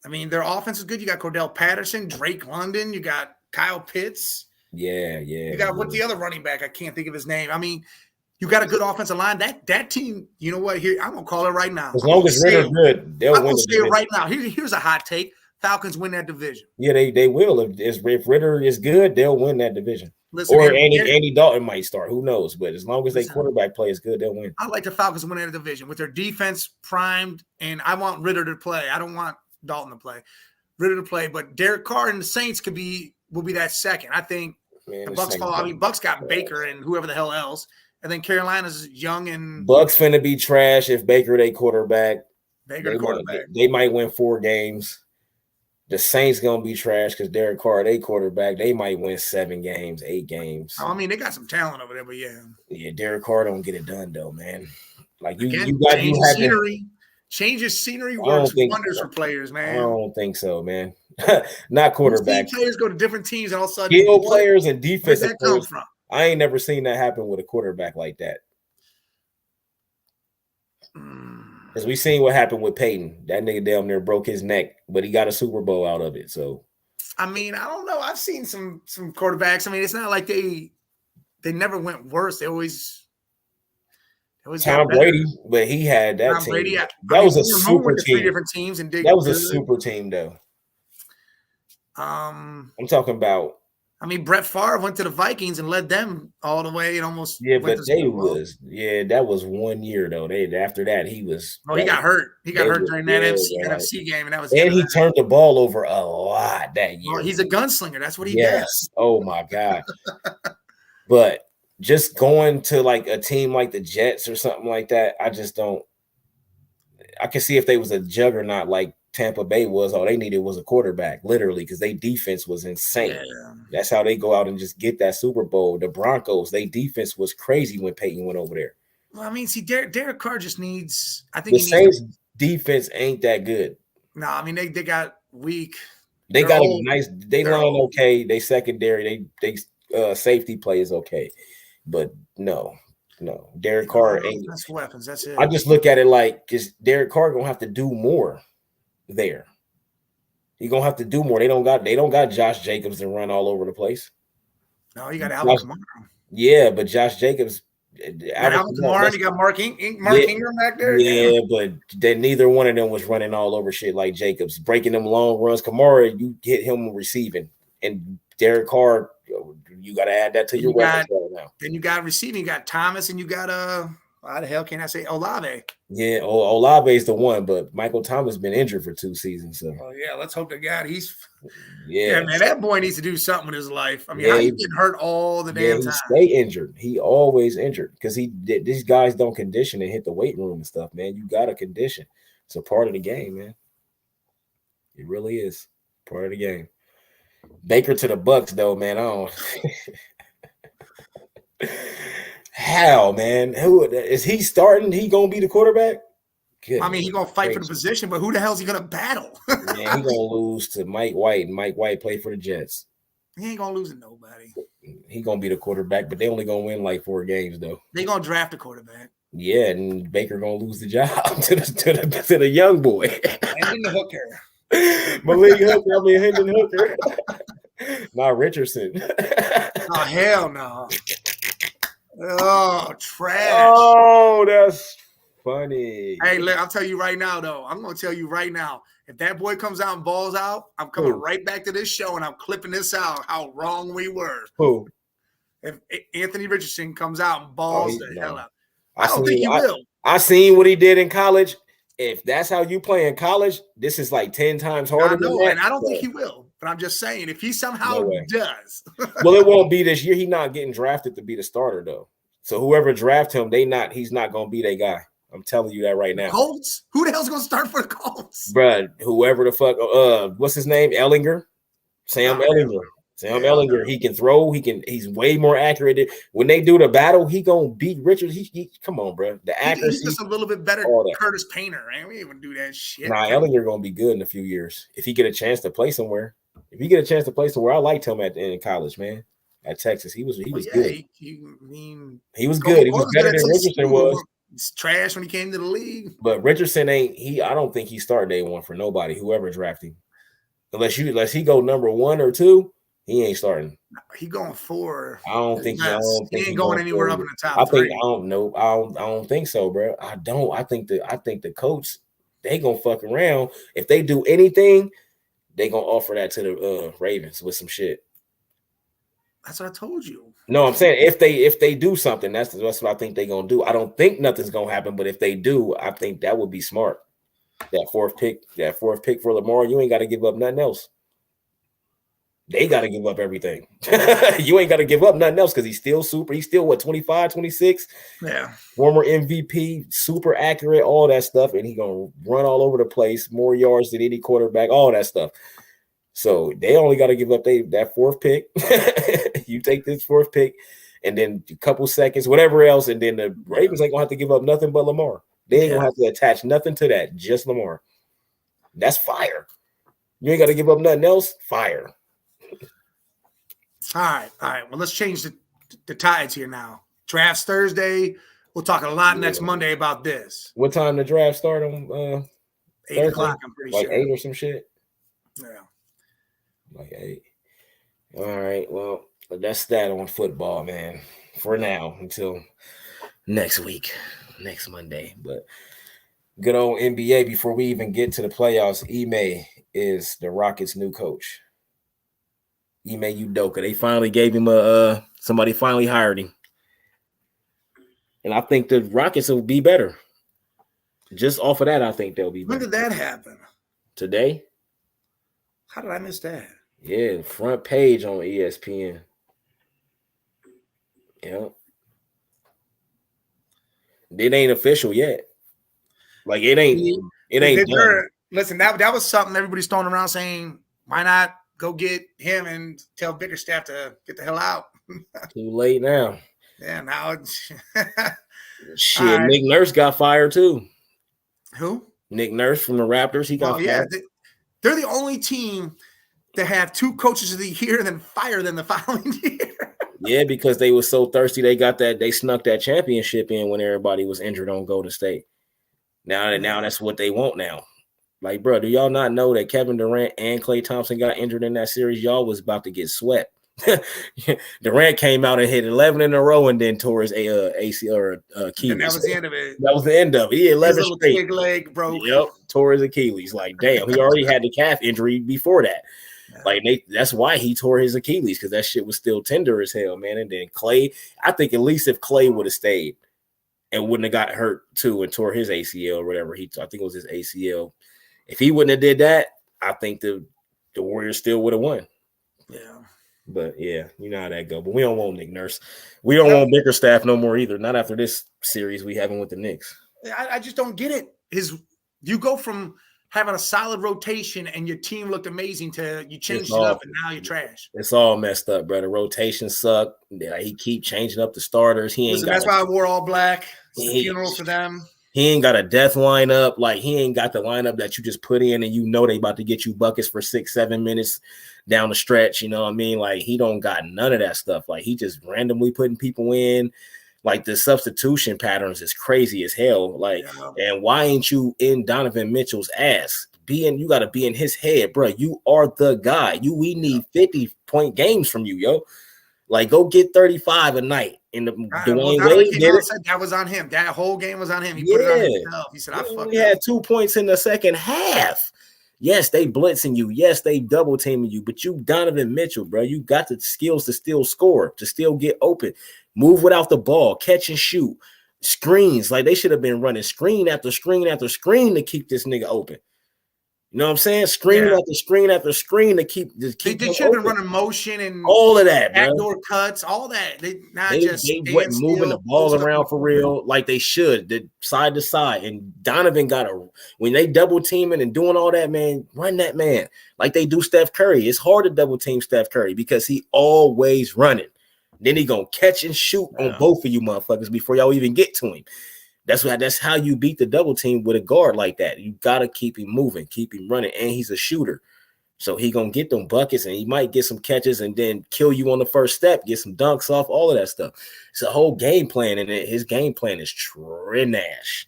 I mean, their offense is good. You got Cordell Patterson, Drake London. You got Kyle Pitts. Yeah. You got what the other running back? I can't think of his name. I mean, you got a good offensive line. That team, you know what? Here, I'm gonna call it right now. As long as Ritter's good, they'll win. I'm gonna say it right now. Here's a hot take: Falcons win that division. Yeah, they will. If Ritter is good, they'll win that division. Listen, or Andy Dalton might start. Who knows? But as long as their quarterback play is good, they'll win. I like the Falcons win that division with their defense primed, and I want Ritter to play. I don't want Dalton to play. Ritter to play, but Derek Carr and the Saints will be that second. I think the Bucs fall. I mean, Bucs got Baker and whoever the hell else, and then Carolina's young and Bucs finna be trash if Baker they quarterback. Quarterback. They might win 4 games. The Saints gonna be trash because Derek Carr, they quarterback. They might win 7 games, 8 games. I mean, they got some talent over there, but yeah. Derek Carr don't get it done though, man. Like you change your scenery works wonders for players, man. I don't think so, man. Not quarterback. Players go to different teams and all of a sudden skill players and defensive players. Come from? I ain't never seen that happen with a quarterback like that. Because we seen what happened with Peyton. That nigga damn near broke his neck, but he got a Super Bowl out of it. So, I mean, I don't know. I've seen some quarterbacks. I mean, it's not like they never went worse. They always Tom Brady, but he had that Tom team. Brady, that was a super team. 3 different teams and that was a super team, though. I'm talking about. I mean, Brett Favre went to the Vikings and led them all the way and almost. Yeah, but that was 1 year though. After that he was. Oh, he got hurt. He got hurt during that NFC game, and that was. And he turned the ball over a lot that year. Well, he's a gunslinger. That's what he does. Oh my god. But just going to like a team like the Jets or something like that, I just don't. I can see if they was a juggernaut like Tampa Bay was, all they needed was a quarterback, literally, because their defense was insane. Yeah. That's how they go out and just get that Super Bowl. The Broncos, their defense was crazy when Peyton went over there. Well, I mean, see, Derek Carr just needs. I think the Saints' defense ain't that good. No, I mean they got weak. They got a nice. They line okay. They secondary. They safety play is okay, but no. Derek Carr ain't. That's weapons. That's it. I just look at it like because Derek Carr gonna have to do more. There, you're gonna have to do more. They don't got Josh Jacobs to run all over the place. No, you got Alvin Kamara. Yeah, but Josh Jacobs, Alvin Kamara, you got Mark Ingram back there. Yeah, but neither one of them was running all over shit like Jacobs, breaking them long runs. Kamara, you get him receiving, and Derek Carr, you got to add that to your weapons right now. Then you got receiving, you got Thomas, and you got how the hell can I say Olave? Yeah, Olave is the one, but Michael Thomas been injured for 2 seasons. So. Oh yeah, let's hope to God he's. Yeah, man, that boy needs to do something with his life. I mean, how he getting hurt all the damn time? He stay injured. He always injured because these guys don't condition and hit the weight room and stuff. Man, you got to condition. It's a part of the game, man. It really is part of the game. Baker to the Bucs, though, man. I don't. How, man? Who is he starting? He gonna be the quarterback? Good. I mean, he gonna fight for the position, but who the hell is he gonna battle? Man, he gonna lose to Mike White, and Mike White played for the Jets. He ain't gonna lose to nobody. He gonna be the quarterback, but they only gonna win like 4 games though. They gonna draft a quarterback. Yeah, and Baker gonna lose the job to the young boy. And the hooker. Malik Hooker, I mean Hendon Hooker. Not Richardson. Oh hell no. Oh, trash. Oh, that's funny. Hey, look, I'll tell you right now, though. I'm going to tell you right now. If that boy comes out and balls out, I'm coming right back to this show and I'm clipping this out, how wrong we were. Who? If Anthony Richardson comes out and balls the hell out. I don't think he will. I seen what he did in college. If that's how you play in college, this is like 10 times harder. I know, and I don't think he will. But I'm just saying, if he somehow does. Well, it won't be this year. He's not getting drafted to be the starter, though. So whoever draft him, he's not going to be their guy. I'm telling you that right now. Colts? Who the hell's going to start for the Colts? Bruh, whoever the fuck, what's his name? Ellinger? Sam Ellinger. Sam Ellinger. He can throw. He's way more accurate. When they do the battle, he going to beat Richard. He come on, bro. The accuracy. He's just a little bit better Curtis Painter, man. We ain't even do that shit. Nah, Ellinger going to be good in a few years. If he get a chance to play somewhere. I liked him in college, man. At Texas, he was good. He was good. He was better than Richardson was. It's trash when he came to the league. But Richardson ain't he. I don't think he start day one for nobody. Whoever drafted him, unless he go number 1 or 2, he ain't starting. He going 4. I don't think he ain't going anywhere up in the top. I 3. think I don't know. I don't think so, bro. I don't. I think the coach they gonna fuck around. If they do anything, they gonna offer that to the Ravens with some shit. That's what I told you. No, I'm saying if they do something, that's what I think they're gonna do. I don't think nothing's gonna happen, but if they do, I think that would be smart. That fourth pick for Lamar, you ain't got to give up nothing else. They got to give up everything. You ain't got to give up nothing else because he's still super. He's still, 25, 26? Yeah. Former MVP, super accurate, all that stuff. And he going to run all over the place, more yards than any quarterback, all that stuff. So they only got to give up that fourth pick. You take this fourth pick and then a couple seconds, whatever else. And then the Ravens ain't going to have to give up nothing but Lamar. They ain't going to have to attach nothing to that, just Lamar. That's fire. You ain't got to give up nothing else. Fire. All right. Well, let's change the tides here now. Draft's Thursday. We'll talk a lot next Monday about this. What time the draft start on? 8 o'clock, I'm pretty sure. Like 8 or some shit? Yeah. Like 8. All right. Well, that's that on football, man. For now, until next week, next Monday. But good old NBA, before we even get to the playoffs, Ime is the Rockets' new coach. Ime Udoka. They finally gave him somebody finally hired him. And I think the Rockets will be better. Just off of that, I think they'll be better. When did that happen? Today? How did I miss that? Yeah, front page on ESPN. Yeah. It ain't official yet. Like it ain't done. Listen, that was something everybody's throwing around saying, why not go get him and tell Bickerstaff to get the hell out? Too late now. Yeah, now it's shit. Right. Nick Nurse got fired too. Who? Nick Nurse from the Raptors. He got fired. They're the only team that have 2 coaches of the year and then fire them the following year. Yeah, because they were so thirsty. They snuck that championship in when everybody was injured on Golden State. Now that's what they want now. Like, bro, do y'all not know that Kevin Durant and Klay Thompson got injured in that series? Y'all was about to get swept. Durant came out and hit 11 in a row and then tore his ACL or Achilles. And that was the end of it. That was the end of it. He had 11 straight. Big leg broke. Yep, tore his Achilles. Like, damn, he already had the calf injury before that. Yeah. Like, that's why he tore his Achilles, because that shit was still tender as hell, man. And then Klay, I think at least if Klay would have stayed and wouldn't have got hurt too and tore his ACL or whatever, I think it was his ACL. If he wouldn't have did that, I think the Warriors still would have won. Yeah. But, yeah, you know how that go. But we don't want Nick Nurse. We don't want Bickerstaff no more either. Not after this series we having with the Knicks. I just don't get it. You go from having a solid rotation and your team looked amazing to you changed it up and now you're trash. It's all messed up, bro. The rotation sucked. He keep changing up the starters. That's why I wore all black. It's the funeral for them. He ain't got a death lineup. Like, he ain't got the lineup that you just put in and you know they about to get you buckets for 6-7 minutes down the stretch. You know what I mean? Like, he don't got none of that stuff. Like, he just randomly putting people in. Like, the substitution patterns is crazy as hell. Like, and why ain't you in Donovan Mitchell's ass? You got to be in his head, bro. You are the guy. We need 50-point games from you, yo. Like, go get 35 a night. In the Dwayne Wade did it. That was on him. That whole game was on him. He put it on himself. He said, "I fucked up." We had 2 points in the second half. Yes, they blitzing you. Yes, they double teaming you. But you, Donovan Mitchell, bro, you got the skills to still score, to still get open, move without the ball, catch and shoot, screens. Like, they should have been running screen after screen after screen to keep this nigga open. You know what I'm saying? Screen after screen after screen to keep. They should have been running motion and all of that, backdoor cuts, all that. They wasn't moving the ball around for real like they should, side to side. And Donovan when they double teaming and doing all that, man, run that man like they do Steph Curry. It's hard to double team Steph Curry because he always running. Then he gonna catch and shoot on both of you motherfuckers before y'all even get to him. That's how you beat the double team with a guard like that. You got to keep him moving, keep him running, and he's a shooter. So he gonna get them buckets and he might get some catches and then kill you on the first step, get some dunks off, all of that stuff. It's a whole game plan, and his game plan is trash.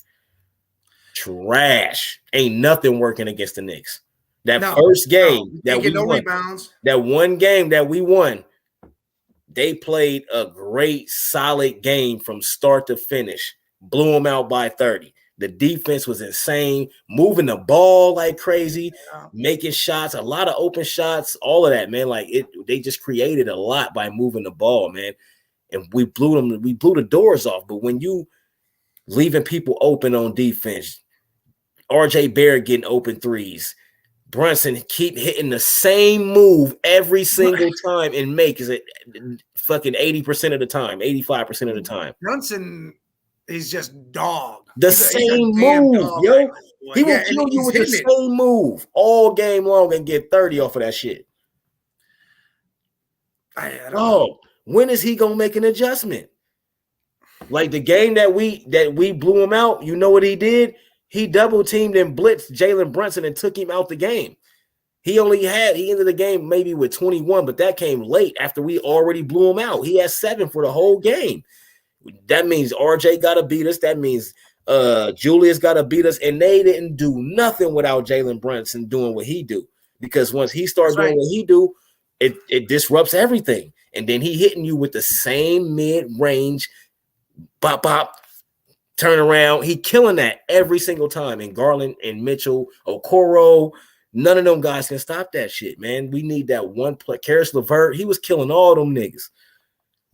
Ain't nothing working against the Knicks. First game that we won, rebounds. That one game that we won, they played a great, solid game from start to finish. Blew them out by 30. The defense was insane, moving the ball like crazy, making shots, a lot of open shots, all of that, man. Like they just created a lot by moving the ball, man. And we blew the doors off. But when you leaving people open on defense, RJ Barrett getting open threes, Brunson keep hitting the same move every single time and makes it fucking 80% of the time, 85% of the time. Brunson is just dog. He's same move, dog, yo. He will kill you with the same move all game long and get 30 off of that shit. I don't know. When is he gonna make an adjustment? Like the game that we blew him out, you know what he did? He double teamed and blitzed Jalen Brunson and took him out the game. He ended the game maybe with 21, but that came late after we already blew him out. He had 7 for the whole game. That means RJ got to beat us. That means Julius got to beat us. And they didn't do nothing without Jalen Brunson doing what he do. Because once he starts doing what he do, it disrupts everything. And then he hitting you with the same mid-range, bop, turn around. He killing that every single time. And Garland and Mitchell, Okoro, none of them guys can stop that shit, man. We need that one play. Karis LeVert, he was killing all them niggas.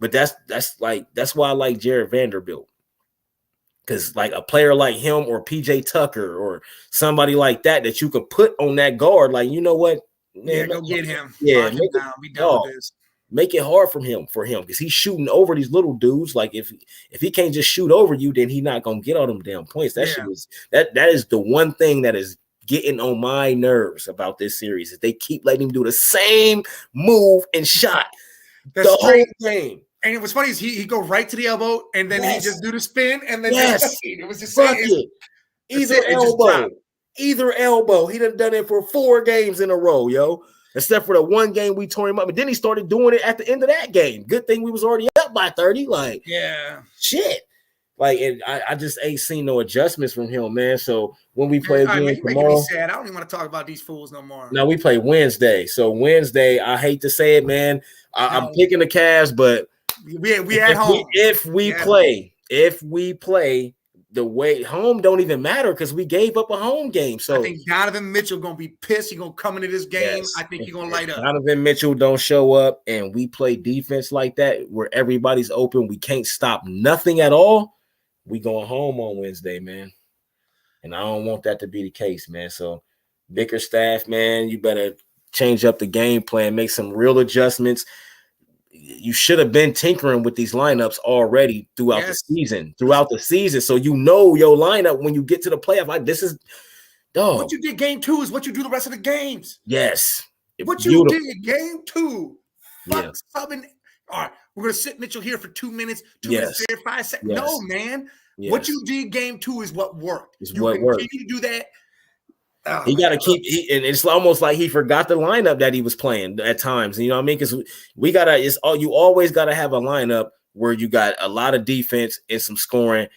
But that's why I like Jared Vanderbilt. Because like a player like him or PJ Tucker or somebody like that you could put on that guard, like, you know what? Man, go get him. Yeah, be done with this. Make it hard for him because he's shooting over these little dudes. Like if he can't just shoot over you, then he's not gonna get all them damn points. That is the one thing that is getting on my nerves about this series is they keep letting him do the same move and shot the whole game. And it was funny is he go right to the elbow and then he just do the spin and then it was just either elbow. He done it for 4 games in a row, yo. Except for the one game we tore him up, but then he started doing it at the end of that game. Good thing we was already up by 30. Like, shit. Like, and I just ain't seen no adjustments from him, man. So when we play again tomorrow, me sad. I don't even want to talk about these fools no more. No, we play Wednesday. So Wednesday, I hate to say it, man. I'm picking the Cavs, but we at home. If we play the way home don't even matter because we gave up a home game. So I think Donovan Mitchell gonna be pissed. He's gonna come into this game. I think he's gonna light up. Donovan Mitchell don't show up and we play defense like that where everybody's open. We can't stop nothing at all. We going home on Wednesday, man. And I don't want that to be the case, man. So Bickerstaff, man, you better change up the game plan, make some real adjustments. You should have been tinkering with these lineups already throughout the season. So you know your lineup when you get to the playoff. Like this is dog. What you did game 2 is what you do the rest of the games. Yes. What you did game 2. Fuck subbing. All right, we're gonna sit Mitchell here for 2 minutes, 2 minutes there, 5 seconds. Yes. No, man. Yes. What you did game 2 is what worked. You continue to do that. Oh, he got to keep, and it's almost like he forgot the lineup that he was playing at times. You know what I mean? Because you always got to have a lineup where you got a lot of defense and some scoring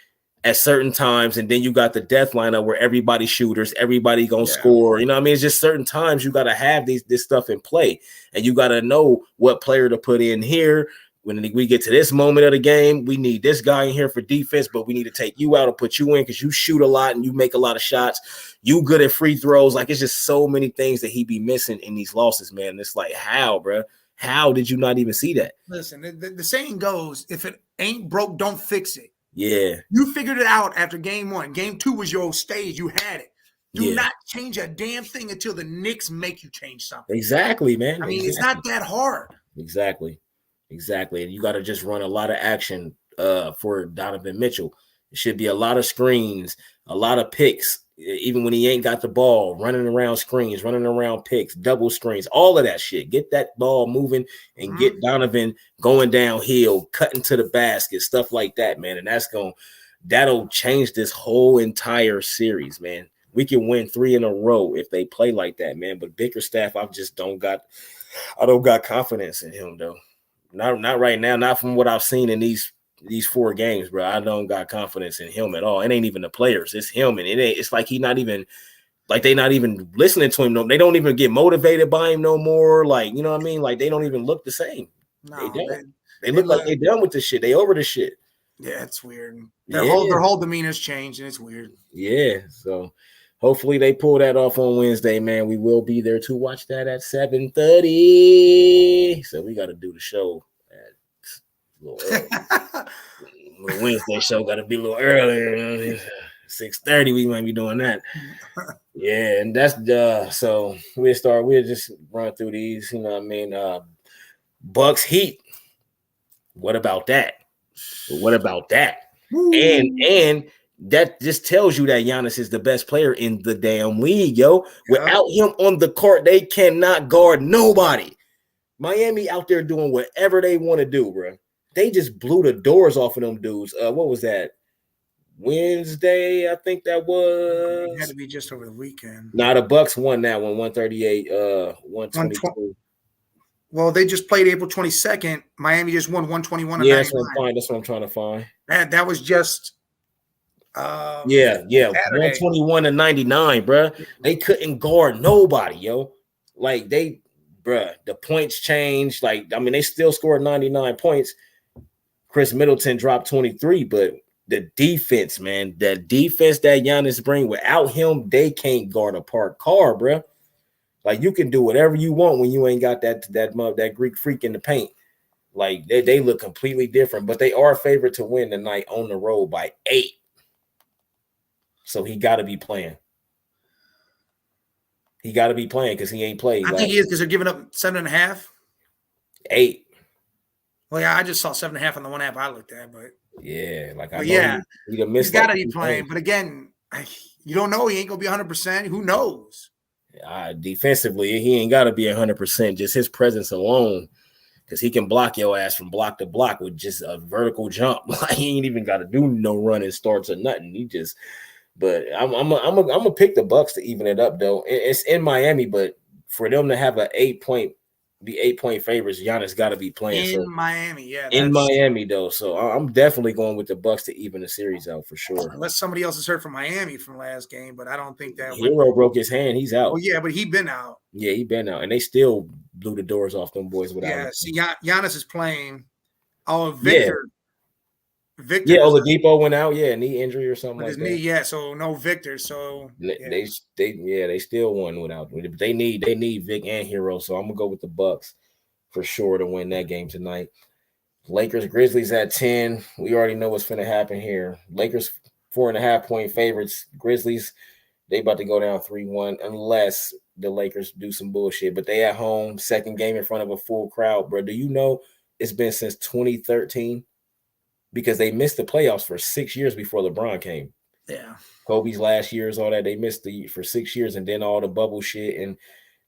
at certain times, and then you got the death lineup where everybody shooters, everybody gonna score. You know what I mean? It's just certain times you got to have this stuff in play, and you got to know what player to put in here. When we get to this moment of the game, we need this guy in here for defense, but we need to take you out and put you in because you shoot a lot and you make a lot of shots. You good at free throws. Like, it's just so many things that he be missing in these losses, man. It's like, how, bro? How did you not even see that? Listen, the saying goes, if it ain't broke, don't fix it. Yeah. You figured it out after game 1. Game 2 was your stage. You had it. Do not change a damn thing until the Knicks make you change something. Exactly, man. I mean, it's not that hard. Exactly. And you got to just run a lot of action for Donovan Mitchell. It should be a lot of screens, a lot of picks, even when he ain't got the ball, running around screens, running around picks, double screens, all of that shit. Get that ball moving and get Donovan going downhill, cutting to the basket, stuff like that, man. And that'll change this whole entire series, man. We can win 3 in a row if they play like that, man. But Bickerstaff, I don't got confidence in him though. Not right now. Not from what I've seen in these 4 games, bro. I don't got confidence in him at all. It ain't even the players. It's him, and it's like he not even like they not even listening to him. No, they don't even get motivated by him no more. Like, you know what I mean? Like they don't even look the same. No, they don't. They look like they done with the shit. They over the shit. Yeah, it's weird. Their whole demeanor's changed, and it's weird. Yeah, so hopefully they pull that off on Wednesday, man. We will be there to watch that at 7:30. So we got to do the show at a little early. The Wednesday show got to be a little earlier. 6:30, we might be doing that. Yeah, and that's so we'll just run through these, you know what I mean? Bucks Heat. What about that? What about that? Woo. And that just tells you that Giannis is the best player in the damn league, yo. Without him on the court, they cannot guard nobody. Miami out there doing whatever they want to do, bro. They just blew the doors off of them dudes. What was that? Wednesday, I think that was. It had to be just over the weekend. Nah, the Bucks won that one, 138, 122. Well, they just played April 22nd. Miami just won 121. Yeah, that's what I'm trying to find. That was just. Yeah, 121-99, bro. They couldn't guard nobody, yo. Like the points changed. Like, I mean, they still scored 99 points. Chris Middleton dropped 23, but the defense, man, that defense that Giannis bring, without him, they can't guard a parked car, bro. Like, you can do whatever you want when you ain't got that Greek freak in the paint. Like, they look completely different, but they are favored to win tonight on the road by 8. So he got to be playing. He got to be playing because he ain't played. I think he is because they're giving up 7.5. 8. Well, yeah, I just saw 7.5 on the one app I looked at, but yeah, like he's got to be playing. But again, you don't know. He ain't gonna be 100%. Who knows? Defensively, he ain't got to be 100%. Just his presence alone, because he can block your ass from block to block with just a vertical jump. Like, he ain't even got to do no running starts or nothing. He just. But I'm gonna pick the Bucks to even it up though. It's in Miami, but for them to have an 8-point favorites, Giannis got to be playing in Miami. Yeah, in Miami though. So I'm definitely going with the Bucks to even the series out for sure. Unless somebody else has heard from Miami from last game, but I don't think that Hero broke his hand. He's out. Oh yeah, but he been out. Yeah, he been out, and they still blew the doors off them boys without. Yeah, see, Giannis is playing. Oh, Victor. Yeah. Victor, Oladipo went out, knee injury or something like that. His knee, so no Victor. So they still won without. They need Vic and Hero, so I'm gonna go with the Bucks for sure to win that game tonight. Lakers Grizzlies at 10. We already know what's gonna happen here. Lakers 4.5-point favorites. Grizzlies, they about to go down 3-1 unless the Lakers do some bullshit. But they at home, second game in front of a full crowd, bro. Do you know it's been since 2013? Because they missed the playoffs for 6 years before LeBron came. Yeah. Kobe's last years, all that. They missed for 6 years, and then all the bubble shit, and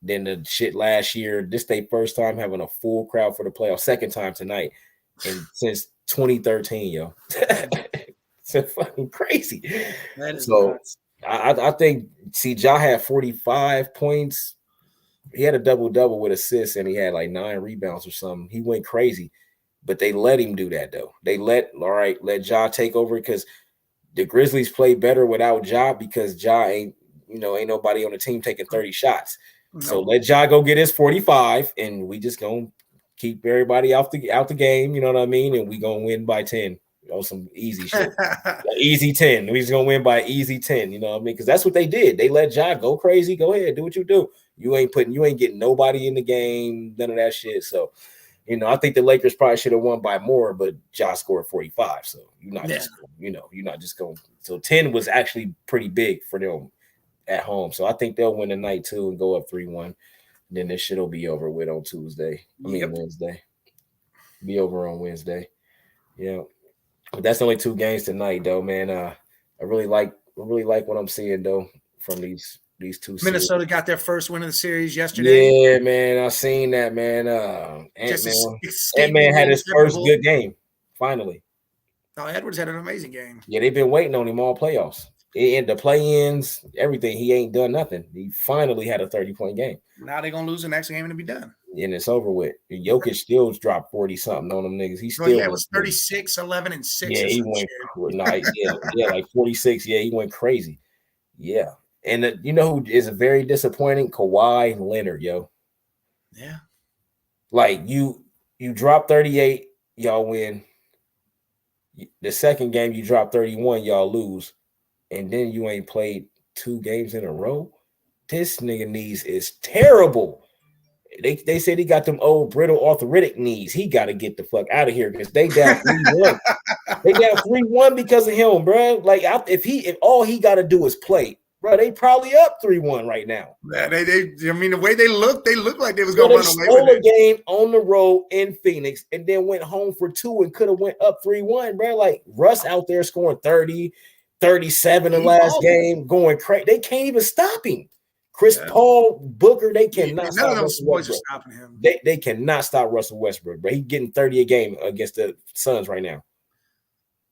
then the shit last year. This their first time having a full crowd for the playoffs. Second time tonight. And since 2013, yo. It's fucking crazy. So I think, Ja had 45 points. He had a double-double with assists, and he had like 9 rebounds or something. He went crazy. But they let him do that, though. They let Ja take over because the Grizzlies play better without Ja because Ja ain't nobody on the team taking 30 shots. No. So let Ja go get his 45, and we just gonna keep everybody out the game. You know what I mean? And we gonna win by 10. Some easy shit. Easy 10. We just gonna win by easy 10. You know what I mean? Because that's what they did. They let Ja go crazy. Go ahead, do what you do. You ain't getting nobody in the game. None of that shit. So. I think the Lakers probably should have won by more, but Ja scored 45. So you're not just going. So 10 was actually pretty big for them at home. So I think they'll win tonight too and go up 3-1. Then this shit will be over with on Wednesday. Be over on Wednesday. Yeah. But that's only 2 games tonight though, man. I really like what I'm seeing though from these 2 Minnesota series. Got their first win of the series yesterday. Yeah, man. I seen that, man. Ant-Man had his first good game, finally. No, Edwards had an amazing game. Yeah, they've been waiting on him all playoffs. In the play-ins, everything, he ain't done nothing. He finally had a 30-point game. Now they're gonna lose the next game and it'll be done. And it's over with. Jokic still dropped 40-something on them niggas. He still it was 36, 11, and 6. Yeah, he went like 46. Yeah, he went crazy. Yeah. And you know who is very disappointing? Kawhi Leonard, yo. Yeah. Like you drop 38, y'all win. The second game you drop 31, y'all lose. And then you ain't played 2 games in a row. This nigga knees is terrible. They said he got them old brittle arthritic knees. He got to get the fuck out of here because they down 3-1. They down 3-1 because of him, bro. Like if all he got to do is play, bro, they probably up 3-1 right now. Yeah, I mean, the way they look like they was gonna run away with it. They stole a game on the road in Phoenix and then went home for 2 and could have went up 3-1, bro. Like Russ out there scoring 30, 37 in the last game, going crazy. They can't even stop him. Chris Paul, Booker, they cannot stop Russell Westbrook. Stopping him. They cannot stop Russell Westbrook, bro. He's getting 30 a game against the Suns right now.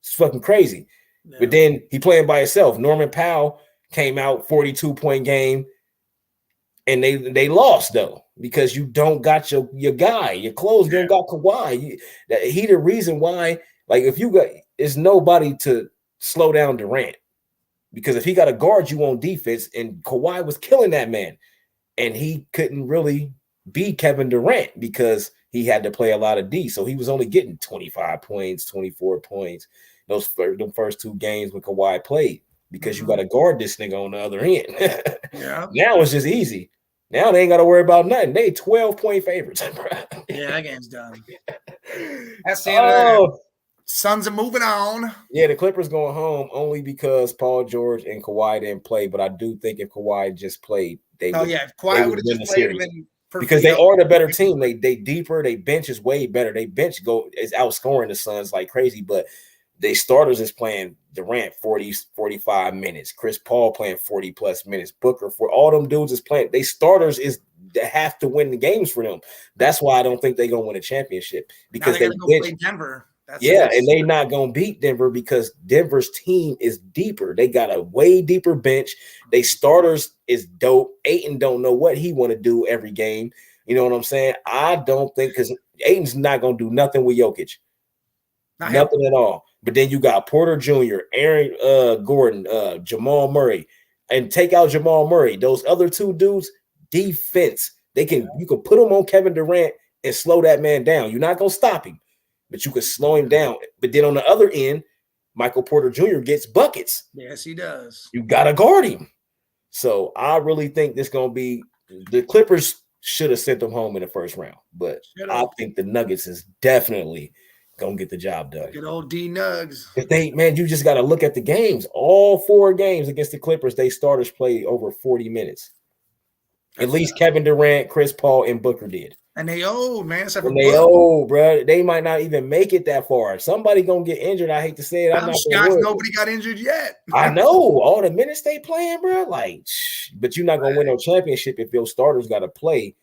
It's fucking crazy. Yeah. But then he playing by himself. Norman Powell came out 42-point game, and they lost though because you don't got your guy, your clothes. You don't got Kawhi. He the reason why. Like if you got, is nobody to slow down Durant. Because if he got to guard you on defense, and Kawhi was killing that man, and he couldn't really beat Kevin Durant because he had to play a lot of D. So he was only getting 25 points, 24 points, those first 2 games when Kawhi played because you got to guard this nigga on the other end. Now it's just easy. Now they ain't got to worry about nothing. They 12-point favorites. Yeah, that game's done. That's the end of that. Suns are moving on. Yeah, the Clippers going home only because Paul George and Kawhi didn't play. But I do think if Kawhi just played, if Kawhi would have just played because they are the better team. They deeper. They bench is way better. They bench is outscoring the Suns like crazy. But they starters is playing Durant 40, 45 minutes. Chris Paul playing 40 plus minutes. Booker for all them dudes is playing. They starters is have to win the games for them. That's why I don't think they're gonna win a championship because they go play Denver. And they not gonna beat Denver because Denver's team is deeper. They got a way deeper bench. They starters is dope. Ayton don't know what he want to do every game. You know what I'm saying? I don't think because Ayton's not gonna do nothing with Jokic, nothing at all. But then you got Porter Jr., Aaron Gordon, Jamal Murray, and take out Jamal Murray. Those other 2 dudes, defense. You can put them on Kevin Durant and slow that man down. You're not gonna stop him. But you could slow him down. But then on the other end, Michael Porter Jr. gets buckets. Yes, he does. You got to guard him. So I really think this going to be – the Clippers should have sent them home in the first round. But I think the Nuggets is definitely going to get the job done. Good old D-Nugs. You just got to look at the games. All 4 games against the Clippers, they starters played over 40 minutes. At least Kevin Durant, Chris Paul, and Booker did. And they old, man. They old, bro. They might not even make it that far. Somebody gonna get injured. I hate to say it. I'm shocked nobody got injured yet. I know all the minutes they playing, bro. Like, but you're not gonna win no championship if your starters got to play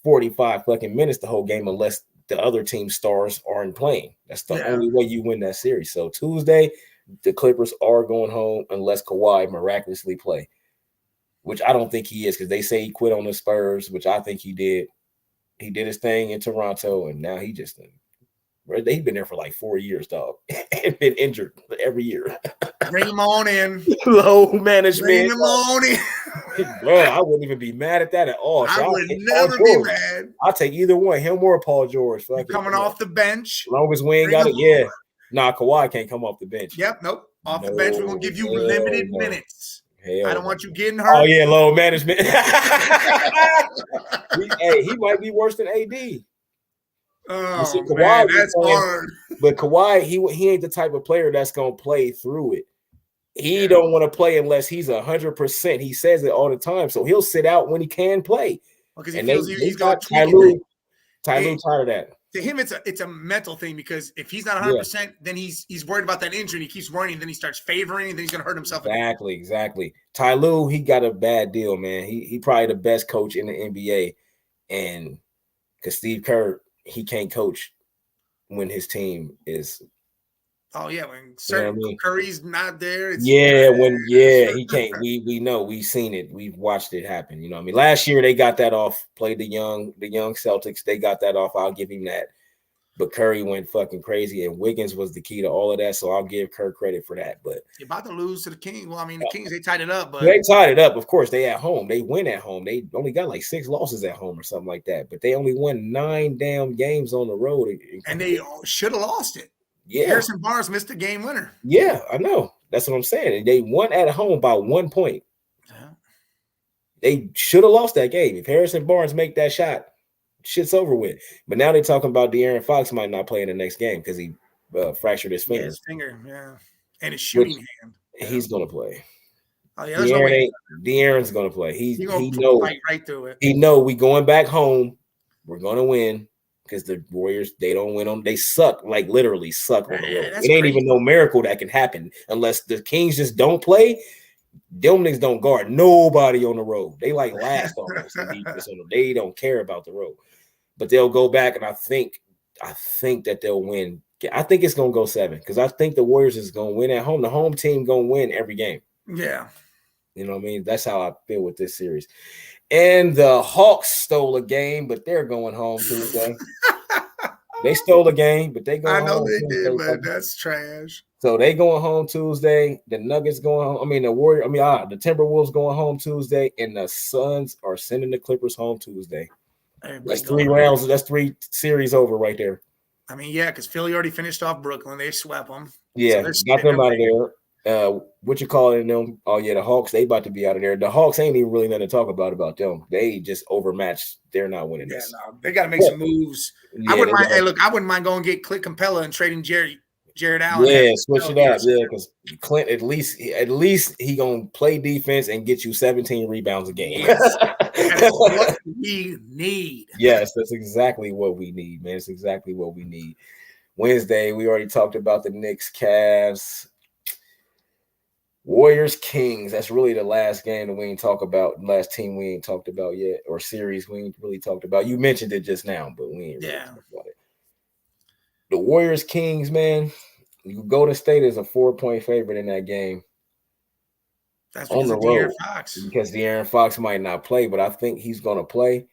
45 fucking minutes the whole game unless the other team stars aren't playing. That's the only way you win that series. So Tuesday, the Clippers are going home unless Kawhi miraculously play, which I don't think he is because they say he quit on the Spurs, which I think he did. He did his thing in Toronto, and now he's been there for like 4 years, dog, and been injured every year. Bring him on in. Low management. Bring him on in. Bro, I wouldn't even be mad at that at all. I would never be mad. I'll take either one, him or Paul George. Coming off the bench. As long as we ain't got it, yeah. Nah, Kawhi can't come off the bench. Yep, nope. Off the bench, we're going to give you limited minutes. I don't want you getting hurt. Oh, yeah, low management. He might be worse than AD. Oh, man, that's hard. But Kawhi, he ain't the type of player that's going to play through it. He don't want to play unless he's 100%. He says it all the time. So he'll sit out when he can play. Because he feels he's got Ty tired of that. To him, it's a mental thing because if he's not 100%, then he's worried about that injury. And he keeps running, then he starts favoring, and then he's going to hurt himself. Exactly. Ty Lue, he got a bad deal, man. He probably the best coach in the NBA, and because Steve Kerr, he can't coach when his team is Oh yeah, when certain Curry's not there, it's he can't. We know, we've seen it, we've watched it happen. You know what I mean? Last year they got that off, played the young Celtics, they got that off. I'll give him that. But Curry went fucking crazy, and Wiggins was the key to all of that. So I'll give Kerr credit for that. But you're about to lose to the Kings. Well, I mean, the Kings, they tied it up, but they tied it up. Of course, they at home. They win at home. They only got like 6 losses at home or something like that. But they only won 9 damn games on the road. And they should have lost it. Yeah. Harrison Barnes missed a game winner. Yeah, I know. That's what I'm saying. They won at home by 1 point. Yeah. They should have lost that game. If Harrison Barnes make that shot, shit's over with. But now they're talking about De'Aaron Fox might not play in the next game because he fractured his finger. Yeah, his finger, yeah. And his shooting hand. He's going to play. Oh, yeah, De'Aaron's going to play. He knows right through it. He know we going back home. We're going to win because the Warriors, they don't win them. They suck, like literally suck on the road. It ain't even no miracle that can happen unless the Kings just don't play. Them niggas don't guard nobody on the road. They like last on us. They don't care about the road. But they'll go back, and I think that they'll win. I think it's gonna go 7 because I think the Warriors is gonna win at home. The home team gonna win every game. Yeah, you know what I mean. That's how I feel with this series. And the Hawks stole a game, but they're going home Tuesday. They stole a game, but they going. I know they did, but that's trash. So they going home Tuesday. The Nuggets going home. I mean, the Timberwolves going home Tuesday, and the Suns are sending the Clippers home Tuesday. That's 3 rounds. That's 3 series over right there. I mean, yeah, because Philly already finished off Brooklyn. They swept them. Yeah, so got them out of there. What you calling them? Oh, yeah, the Hawks, they about to be out of there. The Hawks ain't even really nothing to talk about them. They just overmatched. They're not winning this. No, they got to make some moves. Yeah, I wouldn't mind. Hey, look, I wouldn't mind going and get Clint Capella and trading Jared Allen. Yeah, switch it up. Yeah, because Clint, at least he gonna play defense and get you 17 rebounds a game. Yes. That's what we need. Yes, that's exactly what we need, man. It's exactly what we need. Wednesday, we already talked about the Knicks, Cavs, Warriors, Kings. That's really the last game that we ain't talked about. Last team we ain't talked about yet, or series we ain't really talked about. You mentioned it just now, but we ain't really talked about it. The Warriors, Kings, man. Golden State is a 4-point favorite in that game. That's on the road because De'Aaron Fox might not play, but I think he's going to play,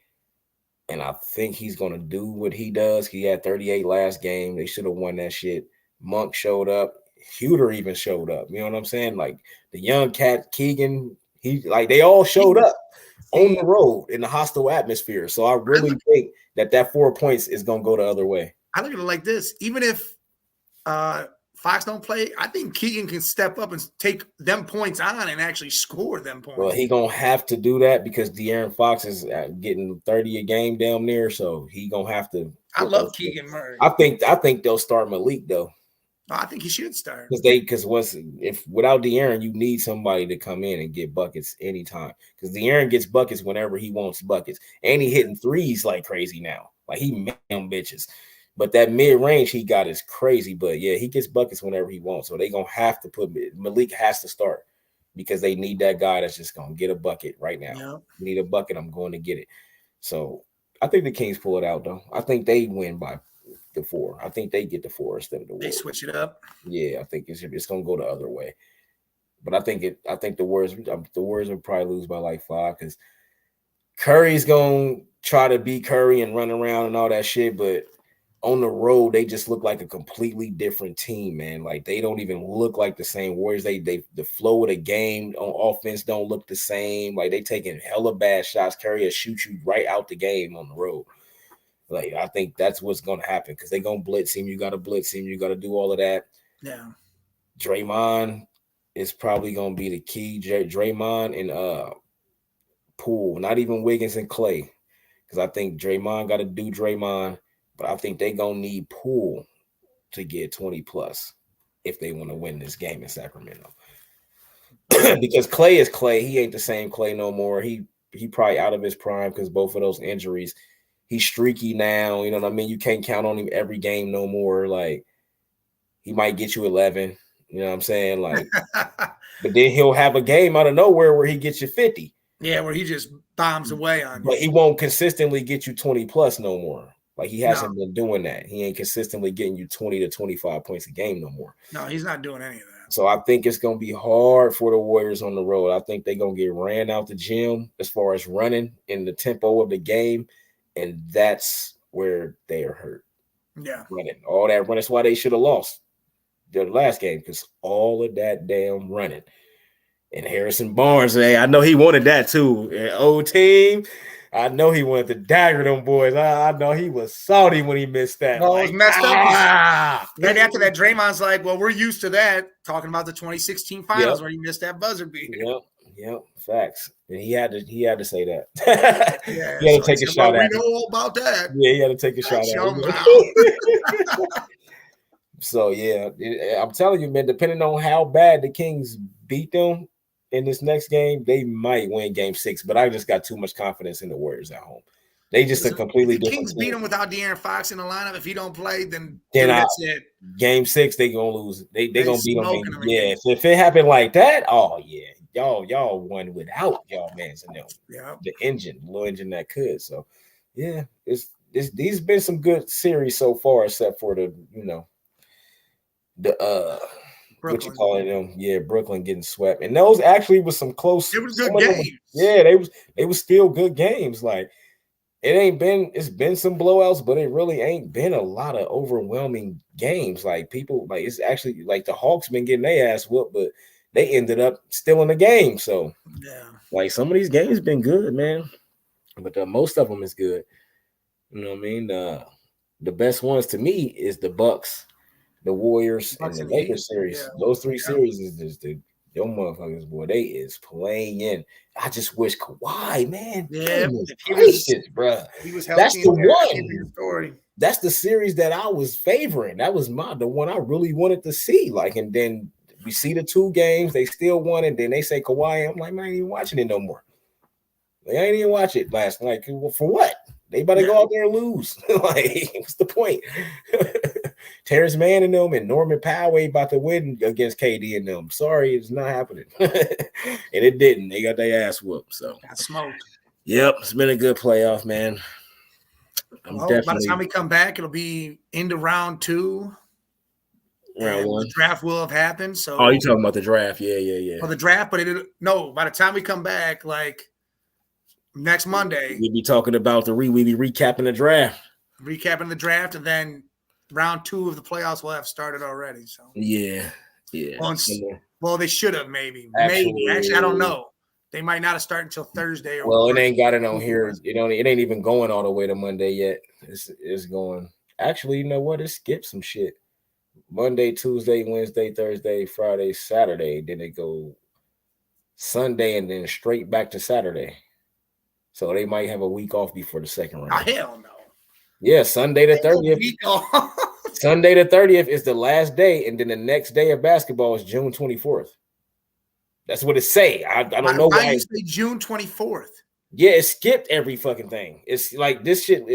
and I think he's going to do what he does. He had 38 last game. They should have won that shit. Monk showed up. Huter even showed up. You know what I'm saying? Like the young cat Keegan, they all showed up on the road in the hostile atmosphere. So I really think that 4 points is going to go the other way. I look at it like this: even if Fox don't play, I think Keegan can step up and take them points on and actually score them points. Well, he gonna have to do that because De'Aaron Fox is getting 30 a game down there, so he gonna have to. I love Keegan Murray. I think they'll start Malik though. I think he should start because without De'Aaron, you need somebody to come in and get buckets anytime. Because De'Aaron gets buckets whenever he wants buckets, and he hitting threes like crazy now. Like he man bitches. But that mid-range he got is crazy. But, yeah, he gets buckets whenever he wants. So they're going to have to Malik has to start because they need that guy that's just going to get a bucket right now. Yeah. Need a bucket, I'm going to get it. So I think the Kings pull it out, though. I think they win by the 4. I think they get the 4 instead of the Warriors. They switch it up. Yeah, I think it's going to go the other way. But I think the Warriors will probably lose by like 5 because Curry's going to try to beat Curry and run around and all that shit, but on the road, they just look like a completely different team, man. Like they don't even look like the same Warriors. The flow of the game on offense don't look the same. Like they taking hella bad shots. Curry will shoot you right out the game on the road. Like I think that's what's gonna happen because they're gonna blitz him. You gotta blitz him. You gotta do all of that. Yeah. Draymond is probably gonna be the key. Draymond and Poole, not even Wiggins and Clay, because I think Draymond got to do Draymond. But I think they're going to need Poole to get 20 plus if they want to win this game in Sacramento. Because Clay is Clay. He ain't the same Clay no more. He probably out of his prime because both of those injuries. He's streaky now. You know what I mean? You can't count on him every game no more. Like, he might get you 11. You know what I'm saying? Like, but then he'll have a game out of nowhere where he gets you 50. Yeah, where he just bombs away on you. But he won't consistently get you 20 plus no more. Like he hasn't been doing that. He ain't consistently getting you 20 to 25 points a game no more. No, he's not doing any of that. So I think it's going to be hard for the Warriors on the road. I think they're going to get ran out the gym as far as running in the tempo of the game. And that's where they are hurt. Yeah. Running. All that running. That's why they should have lost their last game, because all of that damn running. And Harrison Barnes, hey, I know he wanted that too. And old team, I know he wanted to dagger them boys. I know he was salty when he missed that. Well, it was messed up. Right after that, Draymond's like, well, we're used to that. Talking about the 2016 finals where he missed that buzzer beat. Yep, facts. And he had to say that. Yeah, he had to take a shot at we know all about that. Yeah, he had to take a shot at it. So, yeah, I'm telling you, man, depending on how bad the Kings beat them in this next game, they might win game 6. But I just got too much confidence in the Warriors at home. They just a completely different Kings beat them without De'Aaron Fox in the lineup. If he don't play, then that's it. Game 6, they gonna lose. They gonna beat them. Yeah, if it happened like that, oh yeah, y'all won without y'all mans in them. Yeah, the little engine that could. So yeah, these been some good series so far, except for the Brooklyn. What you calling them? Yeah, Brooklyn getting swept, and those actually was some close. It was good games. Yeah, they was still good games. Like it's been some blowouts, but it really ain't been a lot of overwhelming games. Like people, like it's actually like the Hawks been getting their ass whooped, but they ended up still in the game. So yeah, like some of these games been good, man, but most of them is good. You know what I mean? The best ones to me is the Bucks, the Warriors, and the Lakers series. Yeah. Those three series is just them motherfuckers, boy, they is playing. I just wish Kawhi, man. Yeah, bro. He was That's the one. That's the series that I was favoring. That was the one I really wanted to see. Like, and then we see the 2 games, they still won, and then they say Kawhi. I'm like, man, I ain't even watching it no more. They ain't even watch it last night. For what? They better go out there and lose. Like, what's the point? Terrence Mann and them and Norman Powell about to win against KD and them. Sorry, it's not happening. And it didn't. They got their ass whooped. So got smoked. Yep, it's been a good playoff, man. By the time we come back, it'll be into round 2. Round 1. The draft will have happened. So you're talking about the draft. Yeah. Well, the draft, but by the time we come back, like next Monday, we'll be talking about we'll be recapping the draft. And then round 2 of the playoffs will have started already. So yeah. Well, they should have maybe. Actually, I don't know. They might not have started until Thursday. It ain't got it on here. It ain't even going all the way to Monday yet. It's going. Actually, you know what? It skipped some shit. Monday, Tuesday, Wednesday, Thursday, Friday, Saturday. Then it go Sunday and then straight back to Saturday. So they might have a week off before the second round. Oh, hell no. Yeah, Sunday the 30th. Sunday the 30th is the last day, and then the next day of basketball is June 24th. That's what it say. I don't know why. You say June 24th? Yeah, it skipped every fucking thing. It's like this shit.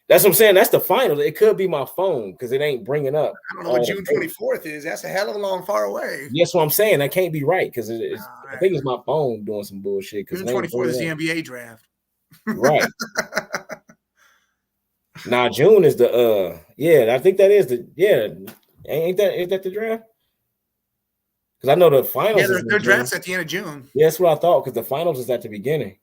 That's what I'm saying. That's the final. It could be my phone because it ain't bringing up. I don't know what June 24th is. That's a hell of a long far away. That's what I'm saying. That can't be right because I think it's my phone doing some bullshit. June 24th is the NBA draft. Right. Now June is the I think that is ain't that the draft? Because I know the finals. Yeah, their draft's at the end of June. Yeah, that's what I thought. Because the finals is at the beginning.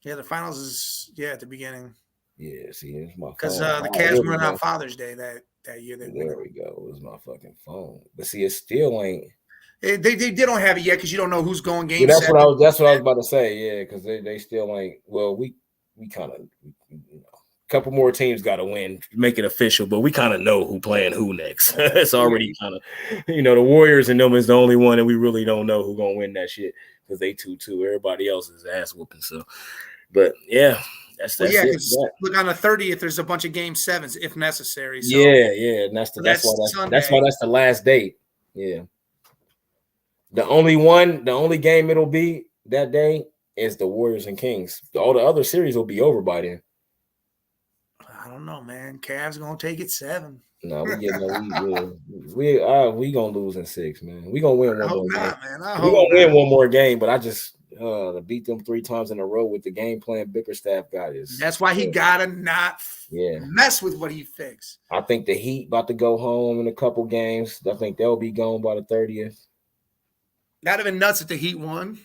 Yeah, the finals is at the beginning. Yeah, see, it's my phone. Because the Cavs went on Father's Day that year. There we go. It was my fucking phone. But see, it still ain't. They don't have it yet because you don't know who's going game. Yeah, that's what I was about to say. Yeah, because they still ain't. Well, we kind of couple more teams got to win, make it official, but we kind of know who playing who next. It's already kind of, the Warriors and them is the only one that we really don't know who gonna win that shit because they 2-2. Everybody else is ass whooping. So, but yeah, that's it. Look, on the 30th, there's a bunch of game 7s if necessary. So, yeah, and that's why that's the last date. Yeah, the only game it'll be that day is the Warriors and Kings. All the other series will be over by then. I don't know, man. Cavs gonna take it 7. No, we gonna lose in 6, man. We gonna win one more game. Man. We gonna win one more game, but I just to beat them 3 times in a row with the game plan Bickerstaff got is. That's why he gotta not mess with what he fixed. I think the Heat about to go home in a couple games. I think they'll be gone by the 30th. That'd have been nuts if the Heat won.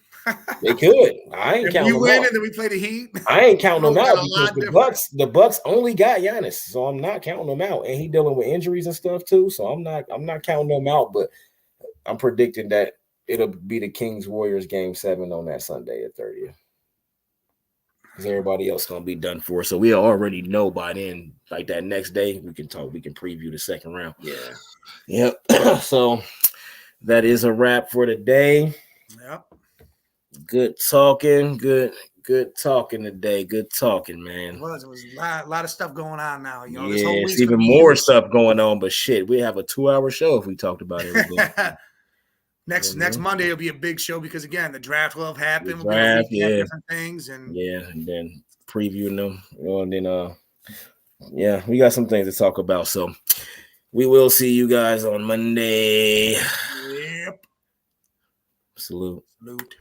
They could. I ain't counting them out. We win and then we play the Heat. I ain't counting them out because the Bucks only got Giannis, so I'm not counting them out. And he dealing with injuries and stuff too, so I'm not counting them out. But I'm predicting that it'll be the Kings Warriors game 7 on that Sunday at 30th. Because everybody else gonna be done for. So we already know by then, like that next day, we can preview the second round. Yeah. Yep. So that is a wrap for today. Yep. Good talking. Good talking today. Good talking, man. It was a lot of stuff going on now. You know, this whole week's even more stuff going on, but shit, we have a 2-hour show if we talked about everything. Next Monday it'll be a big show because again the draft will have happened. We'll different things and then previewing them. And then we got some things to talk about. So we will see you guys on Monday. Yep. Salute. Salute.